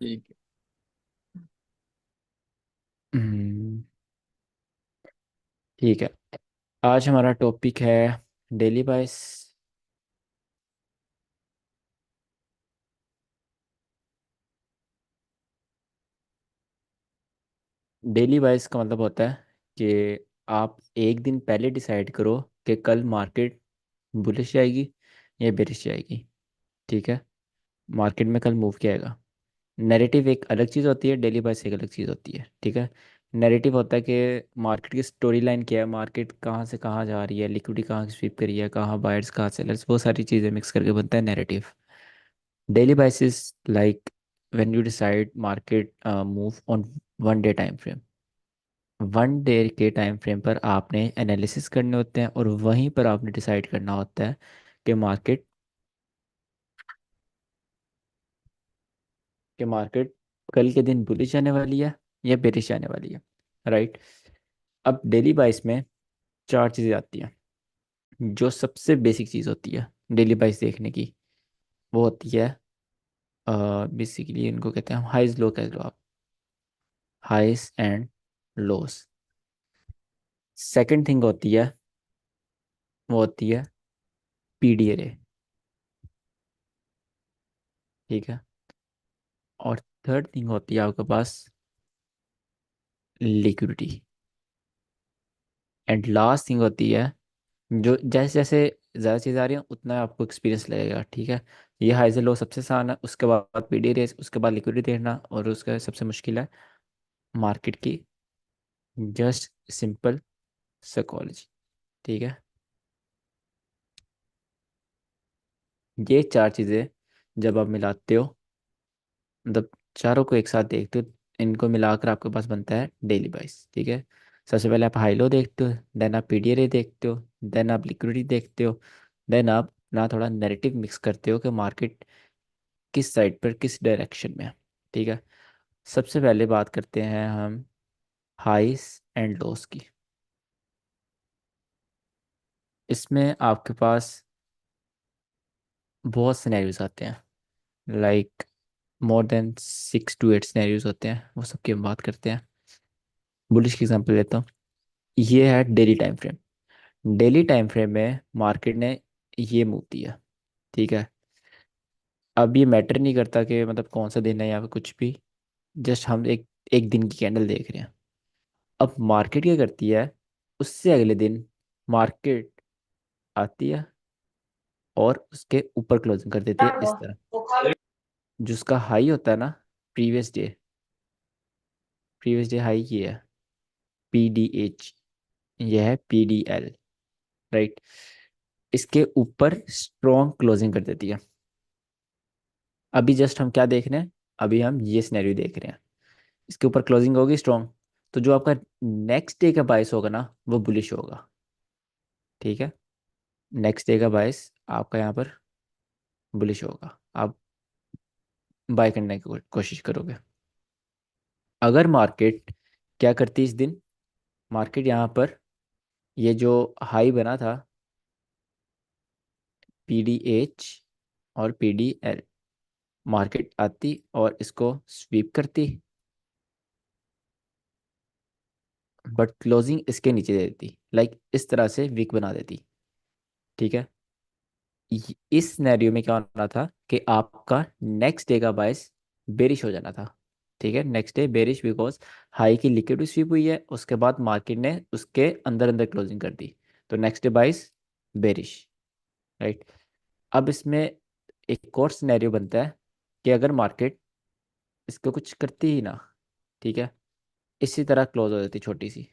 ठीक है। हम्म, ठीक है। आज हमारा टॉपिक है डेली बाइस। डेली बाइस का मतलब होता है कि आप एक दिन पहले डिसाइड करो कि कल मार्केट बुलिश जाएगी या बेरिश जाएगी। ठीक है। मार्केट में कल मूव क्या आएगा। नैरेटिव एक अलग चीज़ होती है, डेली बाइस एक अलग चीज़ होती है। ठीक है। नैरेटिव होता है कि मार्केट की स्टोरी लाइन क्या है, मार्केट कहाँ से कहाँ जा रही है, लिक्विडिटी कहाँ से स्वीप करी है, कहाँ बायर्स कहाँ सेलर्स, वो सारी चीज़ें मिक्स करके बनता है narrative. Daily basis like when you decide market move on 1 day time frame। 1 day के टाइम फ्रेम पर आपने एनालिसिस करने होते हैं और वहीं पर आपने डिसाइड करना होता है कि मार्केट कल के दिन बुलिश जाने वाली है या बेरिश जाने वाली है। राइट। अब डेली बाइस में चार चीज़ें आती हैं। जो सबसे बेसिक चीज़ होती है डेली बाइस देखने की, वो होती है बेसिकली इनको कहते हैं हाइज लो, कह लो आप, हाइस एंड लोस। सेकंड थिंग होती है, वो होती है पीडीए रे। ठीक है। और थर्ड थिंग होती है आपके पास लिक्विडिटी। एंड लास्ट थिंग होती है, जो जैसे जैसे ज़्यादा चीज़ आ रही है उतना आपको एक्सपीरियंस लगेगा। ठीक है। ये हाई से लो सबसे आसान है, उसके बाद पीडीए रेस, उसके बाद लिक्विडिटी देखना, और उसका सबसे मुश्किल है मार्केट की जस्ट सिंपल साइकोलॉजी। ठीक है। ये चार चीज़ें जब आप मिलाते हो, मतलब चारों को एक साथ देखते हो, इनको मिलाकर आपके पास बनता है डेली बाइस। ठीक है। सबसे पहले आप हाई लो देखते हो, देन आप पीडीआर देखते हो, देन आप लिक्विडिटी देखते हो, देन आप ना थोड़ा नैरेटिव मिक्स करते हो कि मार्केट किस साइड पर किस डायरेक्शन में है। ठीक है। सबसे पहले बात करते हैं हम हाइस एंड लोस की। इसमें आपके पास बहुत सिनेरियोज आते हैं, like more than 6 to 8 scenarios होते हैं, वो सबकी हम बात करते हैं। बुलिश की एग्जांपल लेता हूँ। ये है daily time frame. Daily time frame में मार्केट ने ये मूव दिया। ठीक है। अब ये मैटर नहीं करता कि मतलब कौन सा दिन है या फिर कुछ भी, जस्ट हम एक एक दिन की कैंडल देख रहे हैं। अब मार्केट क्या करती है, उससे अगले दिन मार्केट आती है और उसके ऊपर क्लोजिंग कर देती है इस तरह। जिसका हाई होता है ना, previous day, previous day high ये है पीडीएच, ये है पीडीएल। राइट। इसके ऊपर स्ट्रॉन्ग क्लोजिंग कर देती है। अभी जस्ट हम क्या देख रहे हैं, अभी हम ये सिनेरियो देख रहे हैं, इसके ऊपर क्लोजिंग होगी स्ट्रॉन्ग, तो जो आपका नेक्स्ट डे का बाइस होगा ना वो बुलिश होगा। ठीक है। नेक्स्ट डे का बाइस आपका यहाँ पर बुलिश होगा, आप बाय करने की कोशिश करोगे। अगर मार्केट क्या करती इस दिन, मार्केट यहाँ पर ये जो हाई बना था पीडीएच और पीडीएल, मार्केट आती और इसको स्वीप करती, बट क्लोजिंग इसके नीचे दे देती, लाइक इस तरह से वीक बना देती। ठीक है। इस सिनेरियो में क्या होना था कि आपका नेक्स्ट डे का बाइस बेरिश हो जाना था। ठीक है। Next day bearish because high की लिक्विड स्वीप हुई है, उसके बाद मार्केट ने उसके अंदर अंदर क्लोजिंग कर दी, तो नेक्स्ट डे बाइस बेरिश। राइट। अब इसमें एक और सिनेरियो बनता है कि अगर मार्केट इसको कुछ करती ही ना, ठीक है, इसी तरह क्लोज हो जाती छोटी सी,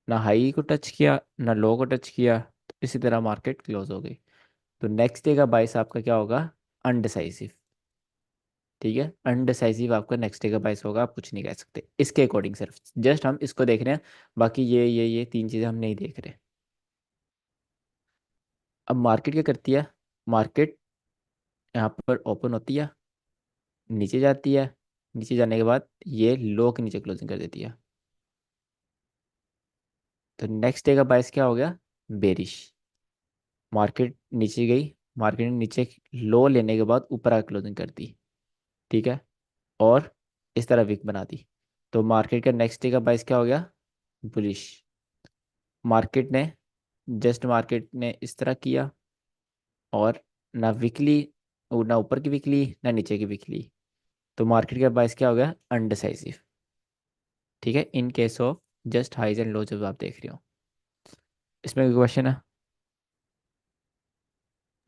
ना हाई को टच किया ना लो को टच किया, तो इसी तरह मार्केट क्लोज हो गई। तो नेक्स्ट डे का बाइस आपका क्या होगा, अनडिसाइसिव। ठीक है। अनडिसाइसिव आपका नेक्स्ट डे का बाइस होगा, आप कुछ नहीं कह सकते इसके अकॉर्डिंग, सिर्फ जस्ट हम इसको देख रहे हैं, बाकी ये तीन चीज़ें हम नहीं देख रहे। अब मार्केट क्या करती है, मार्केट यहाँ पर ओपन होती है, नीचे जाती है, नीचे जाने के बाद ये लो के नीचे क्लोजिंग कर देती है, तो नेक्स्ट डे का बाइस क्या हो गया, बेरिश। मार्केट नीचे गई, मार्केट ने नीचे लो लेने के बाद ऊपर आकर क्लोजिंग कर दी, ठीक है, और इस तरह वीक बना दी, तो मार्केट का नेक्स्ट डे का प्राइस क्या हो गया, बुलिश। मार्केट ने मार्केट ने इस तरह किया, और ना वीकली, ना ऊपर की वीकली ना नीचे की वीकली, तो मार्केट का प्राइस क्या हो गया, अनडिसाइसिव। ठीक है, in case of just highs and low जब आप देख रहे हो। इसमें कोई क्वेश्चन है?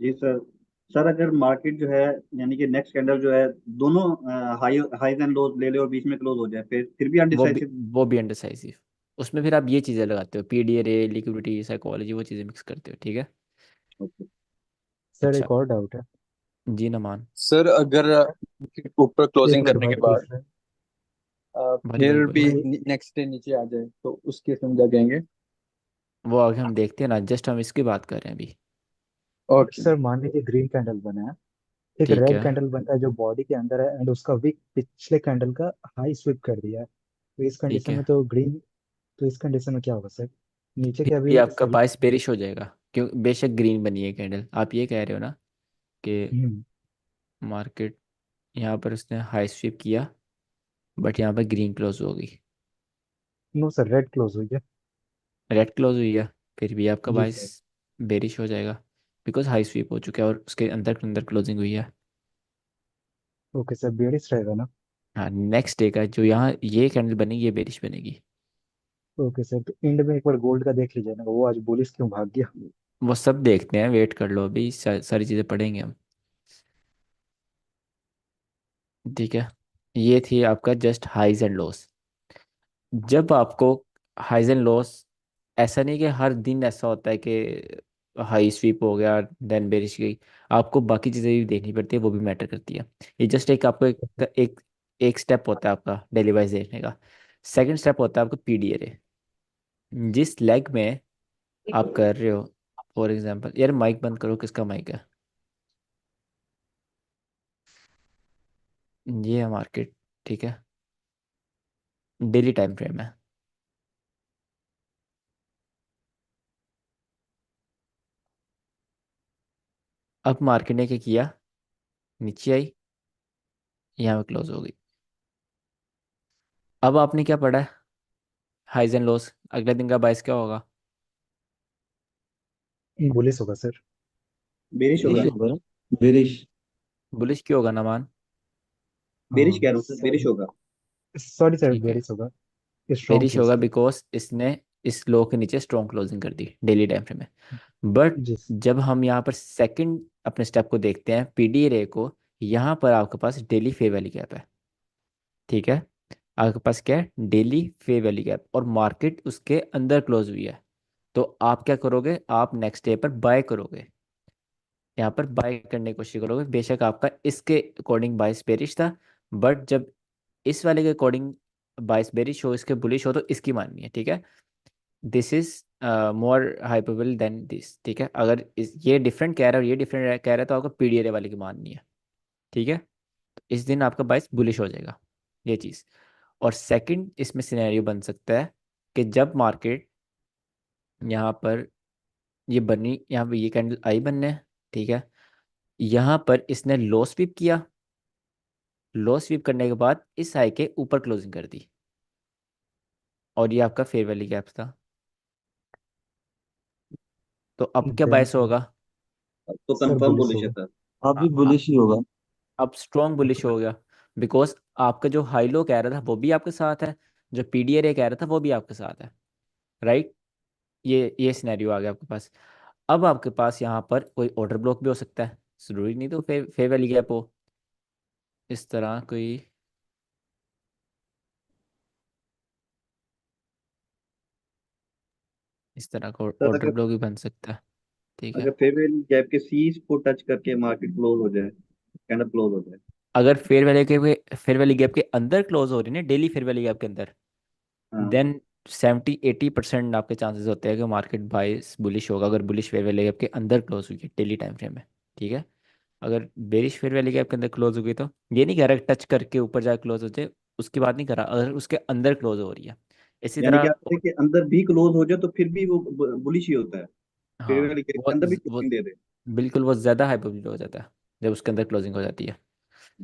जी सर। सर अगर मार्केट जो है, यानी कि नेक्स्ट कैंडल जो है, दोनों हाईज एंड लोज ले ले और बीच में क्लोज हो जाए, फिर भी वो भी अनडिसाइसिव। वो भी अनडिसाइसिव। उसमें फिर आप ये चीज़ें लगाते हो, पीडीआर, लिक्विडिटी, साइकोलॉजी, वो चीज़ें मिक्स करते हो। ठीक है। ओके। सर अच्छा। एक और डाउट है। जी नमान। सर अगर ऊपर एक क्लोजिंग मिनट करने के भाई बाद पूछ रहे हैं। बोलिए बोलिए फिर भी बोलिए। भाई नेक्स्ट डे नीचे आ जाए तो उस केस में क्या कहेंगे? वो आगे हम देखते हैं ना, जस्ट हम इसकी बात कर रहे हैं अभी। ओके। सर मान लीजिए ग्रीन कैंडल बना है, एक ठीक रेड है। कैंडल बनता है जो बॉडी के अंदर है, एंड उसका विक पिछले कैंडल का हाई स्वीप कर दिया है, तो इस ठीक कंडीशन है, में तो ग्रीन, तो इस कंडीशन में क्या होगा सर? नीचे फिर के भी अभी आपका सेलिंग। बाइस बेरिश हो जाएगा, क्यों? बेशक ग्रीन बनी है कैंडल, आप ये कह रहे हो ना कि हम्म। मार्केट यहाँ पर उसने हाई स्वीप किया, बट यहाँ पर ग्रीन क्लोज हो गई, नो सर, रेड क्लोज हुई है। रेड क्लोज हुई है, फिर भी आपका जी बाइस सर। बेरिश हो जाएगा, बिकॉज हाई स्वीप हो चुका है और उसके अंदर अंदर क्लोजिंग हुई है। ओके सर, बेयरिश रहेगा ना? हाँ, नेक्स्ट डे का जो यहाँ ये कैंडल बनेगी, ये बेरिश बनेगी। ओके सर, तो एंड में एक बार गोल्ड का देख लीजिए ना, वो आज बुलिश क्यों भाग गया? वो सब देखते हैं, वेट कर लो, अभी सारी चीज़ें पढ़ेंगे हम। ठीक है, ये थी आपका जस्ट हाइज एंड लॉस। जब आपको हाइज एंड लॉस, ऐसा नहीं कि हर दिन ऐसा होता है कि हाई स्वीप हो गया देन बेरिश गई, आपको बाकी चीज़ें भी देखनी पड़ती है, वो भी मैटर करती है। ये जस्ट एक आपको एक स्टेप होता है आपका डेली वाइज देखने का। सेकंड स्टेप होता है आपका पीडीआर, जिस लेग में आप कर रहे हो। फॉर एग्जांपल, यार माइक बंद करो, किसका माइक है? ये है मार्केट। ठीक है, डेली टाइम फ्रेम है। अब मार्केट ने क्या किया, नीचे आई, यहाँ पे क्लोज हो गई। अब आपने क्या पढ़ा है, हाइज एंड लॉस, अगले दिन का बाइस क्या होगा? बुलिश होगा सर। बेरिश ठीक होगा। है। बेरिश होगा ना। बेरिश। बुलिश क्यों होगा नामान? बेरिश हाँ कह रहा हूँ सर, बेरिश होगा। सॉरी सर, ठीक है, बेयरिश होगा। स्ट्रॉन्ग बेरिश क्लोज होगा किया। बिकॉज इसने इस लो के नीचे स्ट्रॉन्ग क्लोजिंग कर दी डेली टाइम फ्रेम में। बट जी। जब हम यहाँ पर सेकंड अपने स्टेप को देखते हैं, पीडी रे को, यहाँ पर आपके पास डेली फे वैली गैप है। ठीक है, आपके पास क्या है, डेली फे वैली गैप, और मार्केट उसके अंदर क्लोज हुई है। तो आप क्या करोगे, आप नेक्स्ट डे पर बाय करोगे, यहाँ पर बाय करने की कोशिश करोगे। बेशक आपका इसके अकॉर्डिंग बाइस बेरिश था, बट जब इस वाले के अकॉर्डिंग बाइस बेरिश हो, इसके बुलिश हो, तो इसकी माननी है। ठीक है, this is more hypeable than this. ठीक है, अगर ये डिफरेंट कह रहा है और ये डिफरेंट कह रहा है, तो आपको पीडीआर वाले की माननी है। ठीक है, तो इस दिन आपका बाइस बुलिश हो जाएगा, ये चीज़। और सेकंड इसमें सिनेरियो बन सकता है कि जब मार्केट यहाँ पर ये बनी, यहाँ पे ये कैंडल आई बनने, ठीक है, यहाँ पर इसने लो स्वीप किया, लो स्वीप करने के बाद इस हाई के ऊपर क्लोजिंग कर दी, और ये आपका फेयर वैली गैप था। तो अब क्या देन बायस होगा? तो सर कंफर्म बुलिश बुलिश है होगा। सर। अभी आ- आ- बुलिश ही होगा। अब स्ट्रॉन्ग बुलिश हो गया, बिकॉज आपका जो हाई लो कह रहा था वो भी आपके साथ है, जो पीडीआर कह रहा था वो भी आपके साथ है। राइट, ये सिनेरियो आ गया आपके पास। अब आपके पास यहाँ पर कोई ऑर्डर ब्लॉक भी हो सकता है, जरूरी नहीं तो फेयर वैली गैप हो। इस तरह कोई, इस तरह का सर ऑर्डर अगर ब्लॉक भी बन सकता है। ठीक अगर है, फेवरेट गैप के सीज को टच करके मार्केट क्लोज हो जाए, कैंडल क्लोज हो जाए। अगर फेयर वैली गैप के अंदर क्लोज हो रही है ना, डेली फेयर वैली गैप के अंदर, हाँ। देन 70-80% आपके चांसेस होते हैं कि मार्केट बाइस बुलिश होगा, अगर बुलिश फेयर वैली गैप के अंदर क्लोज हुई है डेली टाइम फ्रेम में। ठीक है, अगर बेरिश फेयर वैली गैप के अंदर क्लोज हो गई, तो ये नहीं कह रहा टच करके ऊपर जाके क्लोज हो जाए, उसकी बात नहीं कर रहा, अगर उसके अंदर क्लोज हो रही है। इसी यानी कि तरह आप देखिए अंदर भी क्लोज हो जाए तो फिर भी वो बुलिश ही होता है। हाँ, फेवरेट गैप वो के अंदर भी वो क्लोजिंग दे दे। बिल्कुल वो ज़्यादा हाइपरबोलिक हो जाता है जब उसके अंदर क्लोजिंग हो जाती है।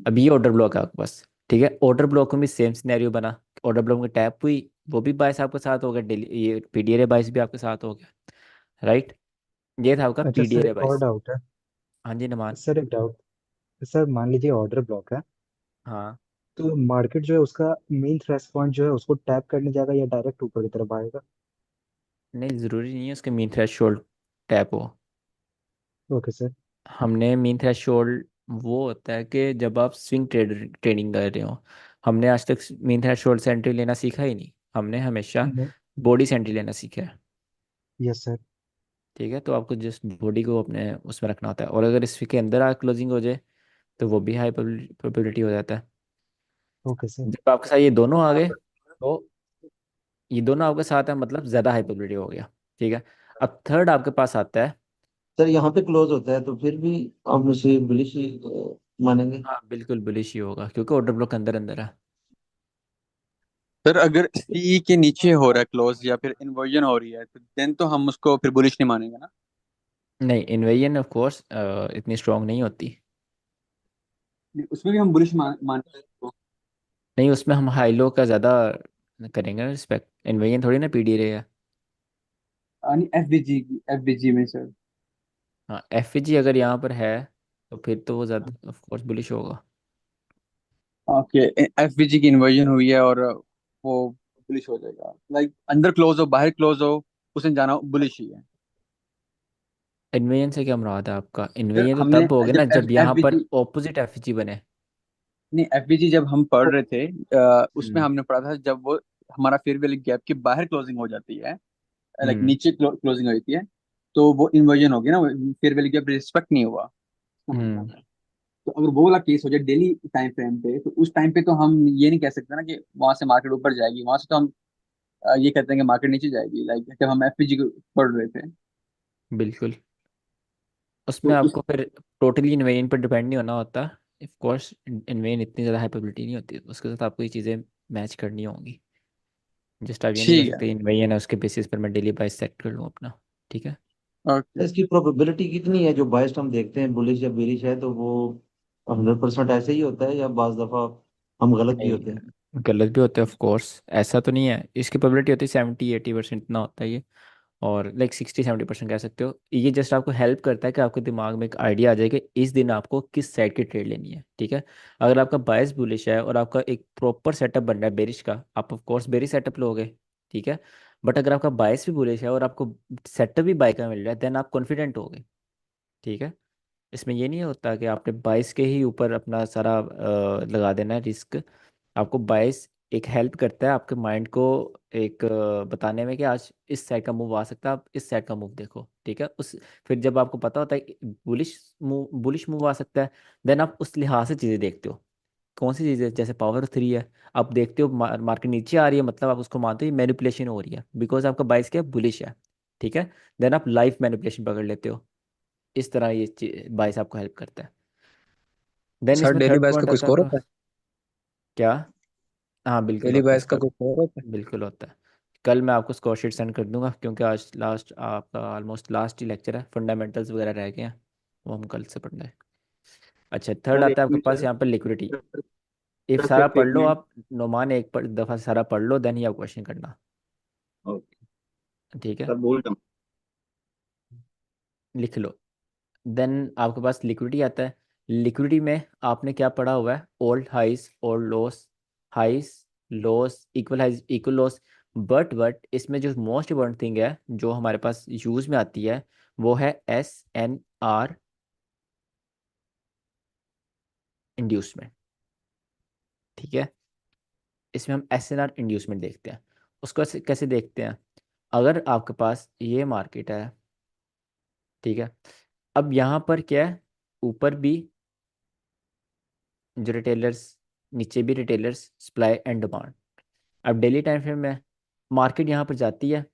अब ये ऑर्डर ब्लॉक है आपके पास, ठीक है। ऑर्डर ब्लॉक में भी सेम सिनेरियो बना, ऑर्डर ब्लॉक में टैप हुई, वो भी बायस आपके साथ हो गया, डेली ये पीडीआर बायस भी आपके साथ हो गया, राइट। ये था आपका अच्छा सर, पीडीआर एक और बायस। डाउट है। हाँ जी नमान। सर एक डाउट, सर मान लीजिए ऑर्डर ब्लॉक है, हाँ, तो मार्केट जो है उसका मेन थ्रेश पॉइंट जो है उसको टैप करने जाएगा या डायरेक्ट ऊपर की तरफ आएगा? नहीं ज़रूरी नहीं है उसके मीन थ्रेशोल्ड टैप हो। Okay sir. हमने मीन थ्रेशोल्ड वो होता है कि जब आप स्विंग ट्रेडिंग कर रहे हो, हमने आज तक मीन थ्रेशोल्ड से एंट्री लेना सीखा ही नहीं, हमने हमेशा नहीं। बॉडी से एंट्री लेना सीखा है, यस सर। ठीक है। तो आपको जस्ट बॉडी को अपने उसमें रखना होता है, और अगर इस के अंदर आ क्लोजिंग हो जाए तो वो भी हाई प्रोबेबिलिटी हो जाता है। Okay sir. जब आपके साथ ये दोनों आ गए तो ये दोनों आपके साथ है, मतलब ज़्यादा हाई प्रोबेबिलिटी हो गया, ठीक है। अब थर्ड आपके पास आता है। सर यहाँ पे क्लोज होता है तो फिर भी आप उसे बुलिश ही मानेंगे? हाँ बिल्कुल बुलिश ही होगा, क्योंकि ऑर्डर ब्लॉक अंदर अंदर है। सर अगर सीई के नीचे हो रहा है क्लोज या फिर इन्वर्जन हो रही है तो देन तो हम उसको फिर बुलिश नहीं मानेंगे ना। नहीं, इन्वेजन ऑफ कोर्स इतनी स्ट्रांग नहीं होती। नहीं, उसमें भी हम बुलिश मानते हैं तो। नहीं, उसमें हम हाई लो का ज़्यादा करेंगे रिस्पेक्ट, इन्वेजन थोड़ी ना पीडी रहे है। नहीं एफबीजी में सर। हाँ एफ जी अगर यहाँ पर है तो फिर तो वो ज़्यादा ऑफ कोर्स बुलिश होगा। ओके, एफबीजी की इन्वर्जन हुई है और वो बुलिश हो जाएगा, लाइक अंदर क्लोज हो बाहर क्लोज हो उसने जाना बुलिश ही है। इन्वेजन से क्या मुराद है आपका? फिर इन्वेजन तो हमने तब हो गया ना जब जब यहाँ पर एफबीजी, ऑपोजिट एफ जी बने। नहीं एफबीजी जब हम पढ़ रहे थे उसमें हम्म। हमने पढ़ा था जब वो हमारा फेयर वैल्यू गैप के बाहर क्लोजिंग हो जाती है, लाइक हम्म। नीचे क्लोजिंग हो जाती है, तो वो इन्वर्जन हो गया ना, फेयर वैल्यू गैप रिस्पेक्ट नहीं हुआ, इसका हम्म। मतलब है। तो अगर वो वाला केस हो जाए डेली टाइम फ्रेम पे, तो उस टाइम पे तो हम ये नहीं कह सकते ना कि वहां से मार्केट ऊपर जाएगी, वहां से तो हम ये कहते हैं कि मार्केट नीचे जाएगी, लाइक जब हम एफपीजी को पढ़ रहे थे। बिल्कुल। तो उसमें उस आपको फिर टोटली इन्वेजन पर डिपेंड नहीं होना होता। ऑफ कोर्स इन्वेजन इतनी ज़्यादा हाइपेबिलिटी नहीं होती, उसके साथ आपको ये चीज़ें मैच करनी होंगी। जस्ट आप ये नहीं कह ठीक है। सकते इन्वेजन है उसके बेसिस पर मैं डेली प्राइस सेट कर लूँ अपना, ठीक है। ओके। इसकी प्रोबेबिलिटी कितनी है? जो बायस्ड हम देखते हैं बुलिश या बेरिश है तो वो 100% ऐसे ही होता है या बाज दफा हम गलत भी होते हैं? नहीं, गलत भी होते हैं ऑफ कोर्स, ऐसा तो नहीं है। इसकी प्रोबेबिलिटी होती है 70-80% इतना होता है ये, और लाइक 60-70% कह सकते हो। ये जस्ट आपको हेल्प करता है कि आपके दिमाग में एक आइडिया आ जाए कि इस दिन आपको किस साइड की ट्रेड लेनी है, ठीक है। अगर आपका बायस बुलिश है और आपका एक प्रॉपर सेटअप बन रहा है बेरिश का, आप ऑफ कोर्स बेरिश सेटअप लोगे, ठीक है। बट अगर आपका बायस भी बुलिश है और आपको सेटअप भी बाय का मिल रहा है, देन आप कॉन्फिडेंट होगे, ठीक है। इसमें ये नहीं होता कि आपने 22 के ही ऊपर अपना सारा लगा देना है रिस्क। आपको 22 एक हेल्प करता है आपके माइंड को एक बताने में कि आज इस साइड का मूव आ सकता है, आप इस साइड का मूव देखो, ठीक है। उस फिर जब आपको पता होता है कि बुलिश मूव आ सकता है, देन आप उस लिहाज से चीज़ें देखते हो। कौन सी चीज़ें? जैसे पावर 3 है, आप देखते हो मार्केट नीचे आ रही है, मतलब आप उसको मानते हो मैनिपुलेशन हो रही है, बिकॉज आपका बाइस क्या बुलिश है, ठीक है। देन आप लाइफ मैनिपुलेशन पकड़ लेते हो। इस तरह ये बाइस आपको हेल्प करता है। देन सर इसमें डेली थर्ड बायस का पॉइंट कोई आता है स्कोर आपका। होता है? क्या? हाँ बिल्कुल डेली होता है बायस का इसका। कोई स्कोर होता है? बिल्कुल होता है। कल मैं आपको स्कोर शीट सेंड कर दूंगा, क्योंकि आज लास्ट आपका ऑलमोस्ट लास्ट ही लेक्चर है, फंडामेंटल्स वगैरह रह गए हैं, वो हम कल से पढ़ना है। अच्छा, थर्ड सर आता एक है आपके मिनट पास सर, यहाँ पर लिक्विडिटी। इफ सिर्फ सारा एक पढ़ एक लो मिनट। आप, नोमान एक पर दफ़ा सारा पढ़ लो, देन ही आप क्वेश्चन करना, ओके ठीक है। सर, बोल रहा हूँ। लिख लो। देन आपके पास लिक्विडिटी आता है। लिक्विडिटी में आपने क्या पढ़ा हुआ है? Old highs, old lows, highs, lows, equal highs, equal lows. But इसमें जो मोस्ट इम्पोर्टेंट थिंग है जो हमारे पास यूज में आती है, वो है SNR इंड्यूसमेंट, ठीक है। इसमें हम SNR इंड्यूसमेंट देखते हैं। उसको कैसे देखते हैं? अगर आपके पास ये मार्केट है, ठीक है। अब यहाँ पर क्या है? ऊपर भी जो रिटेलर्स, नीचे भी रिटेलर्स, सप्लाई एंड डिमांड। अब डेली टाइम फ्रेम में मार्केट यहाँ पर जाती है,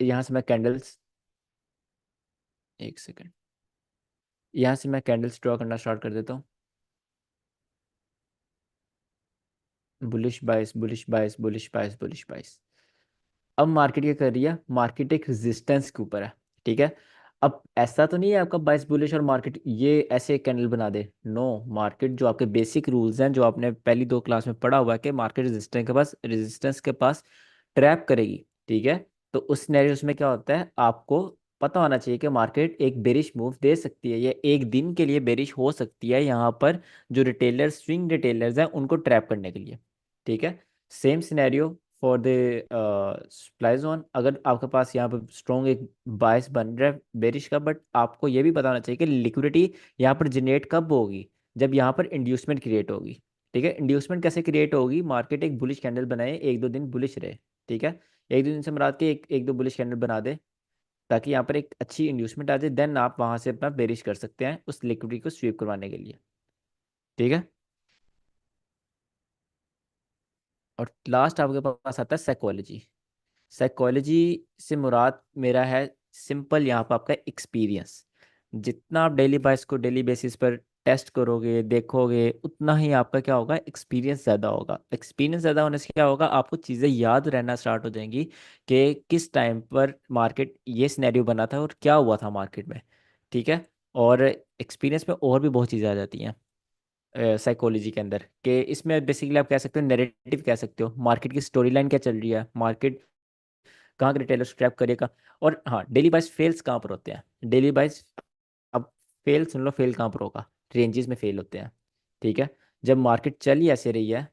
यहाँ से मैं कैंडल्स, एक सेकेंड, यहाँ से मैं कैंडल्स ड्रॉ करना स्टार्ट कर देता हूँ। बुलिश बाइस, बुलिश बाइस, बुलिश बाइस, बुलिश बाइस। अब मार्केट क्या कर रही है? मार्केट एक रेजिस्टेंस के ऊपर है, ठीक है। अब ऐसा तो नहीं है आपका बाइस बुलिश और मार्केट ये ऐसे कैंडल बना दे, नो। मार्केट जो आपके बेसिक रूल्स हैं जो आपने पहली दो क्लास में पढ़ा हुआ है कि मार्केट रेजिस्टेंस के पास ट्रैप करेगी, ठीक है। तो उस सिनेरियोस में क्या होता है, आपको पता होना चाहिए कि मार्केट एक बेरिश मूव दे सकती है या एक दिन के लिए बेरिश हो सकती है यहाँ पर, जो रिटेलर्स स्विंग रिटेलर्स हैं उनको ट्रैप करने के लिए, ठीक है। Same scenario for the supply zone. अगर आपके पास यहाँ पर स्ट्रॉन्ग एक बायस बन रहा है बेरिश का, बट आपको ये भी पता होना चाहिए कि लिक्विडिटी यहाँ पर जनरेट कब होगी, जब यहाँ पर इंड्यूसमेंट क्रिएट होगी, ठीक है। इंड्यूसमेंट कैसे क्रिएट होगी, मार्केट एक बुलिश कैंडल बनाए, एक दो दिन बुलिश रहे, ठीक है। एक दो दिन से मुराद के एक दो बुलिश कैंडल बना दे, ताकि यहाँ पर एक अच्छी इंड्यूसमेंट आ जाए, देन आप वहाँ से अपना बेरिश कर सकते हैं उस लिक्विडिटी को स्वीप करवाने के लिए, ठीक है। और लास्ट आपके पास आता है साइकोलॉजी। साइकोलॉजी से मुराद मेरा है सिंपल यहाँ पर आपका एक्सपीरियंस। जितना आप डेली बाइस को डेली बेसिस पर टेस्ट करोगे देखोगे, उतना ही आपका क्या होगा, एक्सपीरियंस ज़्यादा होगा। एक्सपीरियंस ज़्यादा होने से क्या होगा, आपको चीज़ें याद रहना स्टार्ट हो जाएंगी कि किस टाइम पर मार्केट ये सिनेरियो बना था और क्या हुआ था मार्केट में, ठीक है। और एक्सपीरियंस में और भी बहुत चीज़ें आ जाती हैं साइकोलॉजी के अंदर, कि इसमें बेसिकली आप कह सकते हो नैरेटिव कह सकते हो, मार्केट की स्टोरी लाइन क्या चल रही है, मार्केट कहाँ के रिटेलर स्क्रैप करेगा। और हाँ, डेली बाइस फेल्स कहाँ पर होते हैं, डेली बाइस, अब फेल सुन लो, फेल कहाँ पर होगा, रेंजेस में फेल होते हैं, ठीक है। जब मार्केट चल ही ऐसे रही है,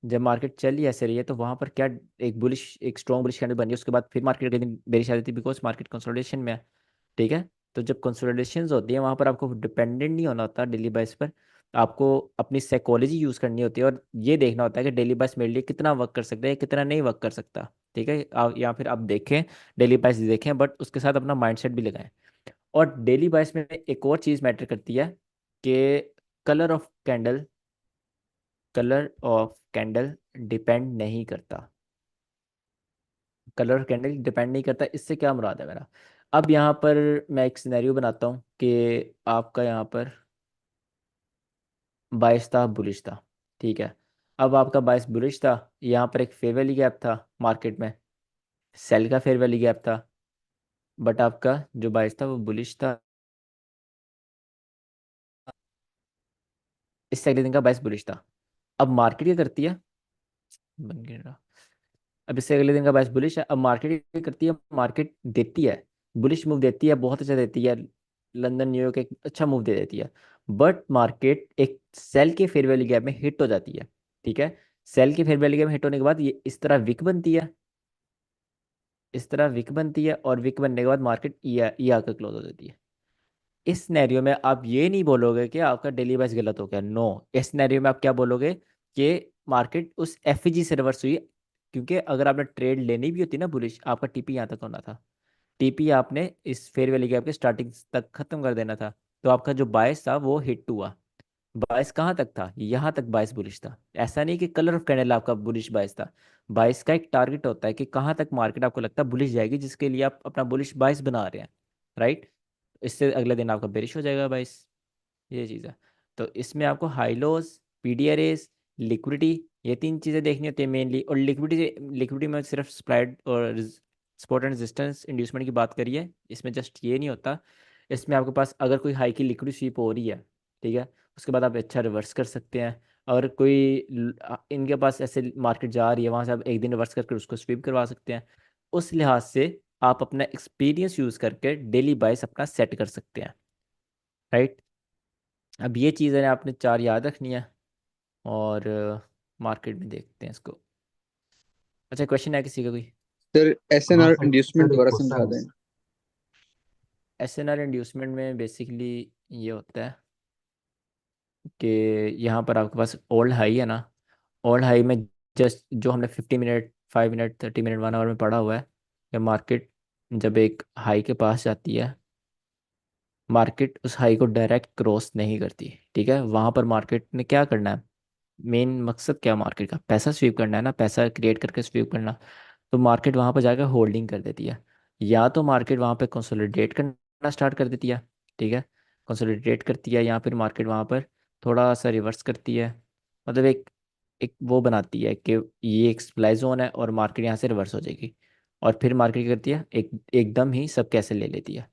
जब मार्केट चल ही ऐसे रही है तो वहाँ पर क्या, एक स्ट्रॉन्ग बुलिश कैंडल बनी है, उसके बाद फिर मार्केट अगले दिन बेरिश आ जाती है, बिकॉज मार्केट कंसोलिडेशन में है, ठीक है। तो जब कंसोलिडेशंस होती है वहाँ पर आपको डिपेंडेंट नहीं होना होता डेली बाइस पर, आपको अपनी साइकोलॉजी यूज़ करनी होती है और ये देखना होता है कि डेली बाइस मेरे लिए कितना वर्क कर सकता है कितना नहीं वर्क कर सकता, ठीक है। आप या फिर आप देखें, डेली बाइस देखें, बट उसके साथ अपना माइंडसेट भी लगाएं। और डेली बाइस में एक और चीज़ मैटर करती है कि colour of candle, colour of candle depend नहीं करता, कलर कैंडल डिपेंड नहीं करता। इससे क्या मुराद है मेरा, अब यहाँ पर मैं एक सिनेरियो बनाता हूँ कि आपका यहाँ पर बाईस था बुलिश था, ठीक है। अब आपका बाईस बुलिश था, यहाँ पर एक फेयर वैली गैप था मार्केट में, सेल का फेयर वैली गैप था, बट आपका जो बाईस था वो बुलिश था, इससे अगले दिन का बाईस बुलिश था। अब मार्केट क्या करती है, बन गया, अब इससे अगले दिन का बायस बुलिश है। अब मार्केट क्या करती है, मार्केट देती है, बुलिश मूव देती है, बहुत अच्छा देती है, लंदन न्यूयॉर्क एक अच्छा मूव दे देती है, बट मार्केट एक सेल के फेयर वैल्यू गैप में हिट हो जाती है, ठीक है। सेल के फेयर वैल्यू गैप में हिट होने के बाद ये इस तरह विक बनती है, इस तरह विक बनती है, और विक बनने के बाद मार्केट ई आकर क्लोज हो जाती है। इस सिनेरियो में आप ये नहीं बोलोगे कि आपका डेली बाइस गलत हो गया, नो। इस सिनेरियो में आप क्या बोलोगे कि मार्केट उस एफईजी से रिवर्स हुई, क्योंकि अगर आपने ट्रेड लेनी भी होती ना बुलिश, आपका टीपी यहाँ तक होना था, टीपी आपने इस फेयर वैल्यू गैप के स्टार्टिंग तक खत्म कर देना था, तो आपका जो बायस था वो हिट हुआ। बायस कहाँ तक था, यहाँ तक बायस बुलिश था। ऐसा नहीं कि कलर ऑफ कैंडल आपका बुलिश बायस था, बायस का एक टारगेट होता है कि कहाँ तक मार्केट आपको लगता है बुलिश जाएगी, जिसके लिए आप अपना बुलिश बायस बना रहे हैं, राइट। इससे अगले दिन आपका बेरिश हो जाएगा बायस, ये चीज़ है। तो इसमें आपको हाई लोज, पीडीआरएस, लिक्विडिटी, ये तीन चीज़ें देखनी होती है मेनली। और लिक्विडिटी में सिर्फ स्प्रेड और सपोर्ट एंड रेजिस्टेंस इंड्यूसमेंट की बात करिए, इसमें जस्ट ये नहीं होता। इसमें आपके पास अगर कोई हाई की लिक्विड स्वीप हो रही है, ठीक है, उसके बाद आप अच्छा रिवर्स कर सकते हैं। और इनके पास ऐसे मार्केट जा रही है, वहाँ से आप एक दिन रिवर्स करके उसको स्वीप करवा सकते हैं। उस लिहाज से आप अपना एक्सपीरियंस यूज़ करके डेली बाइस अपना सेट कर सकते हैं, राइट। अब ये चीज़ें आपने चार याद रखनी है, और मार्केट में देखते हैं इसको। अच्छा, क्वेश्चन है किसी का कोई? सर हाँ एसएनआर सर, इंड्यूसमेंट एक दोबारा समझा क्वेश्चन है। दें। एसएनआर इंड्यूसमेंट में बेसिकली ये होता है कि यहाँ पर आपके पास ओल्ड हाई है ना, ओल्ड हाई में जस्ट जो हमने 50 मिनट 5 मिनट 30 मिनट 1 आवर में पढ़ा हुआ है, कि मार्केट जब एक हाई के पास जाती है, मार्केट उस हाई को डायरेक्ट क्रॉस नहीं करती, ठीक है। वहाँ पर मार्केट ने क्या करना है, मेन मकसद क्या है मार्केट का, पैसा स्वीप करना है ना, पैसा क्रिएट करके स्वीप करना। तो मार्केट वहाँ पर जाकर होल्डिंग कर देती है, या तो मार्केट वहाँ पे कंसोलिडेट करना स्टार्ट कर देती है, ठीक है, कंसोलिडेट करती है, या फिर मार्केट वहाँ पर थोड़ा सा रिवर्स करती है, मतलब एक एक वो बनाती है कि ये एक सप्लाई जोन है और मार्केट यहाँ से रिवर्स हो जाएगी, और फिर मार्केट क्या करती है, एकदम ही सब कैसे ले लेती है।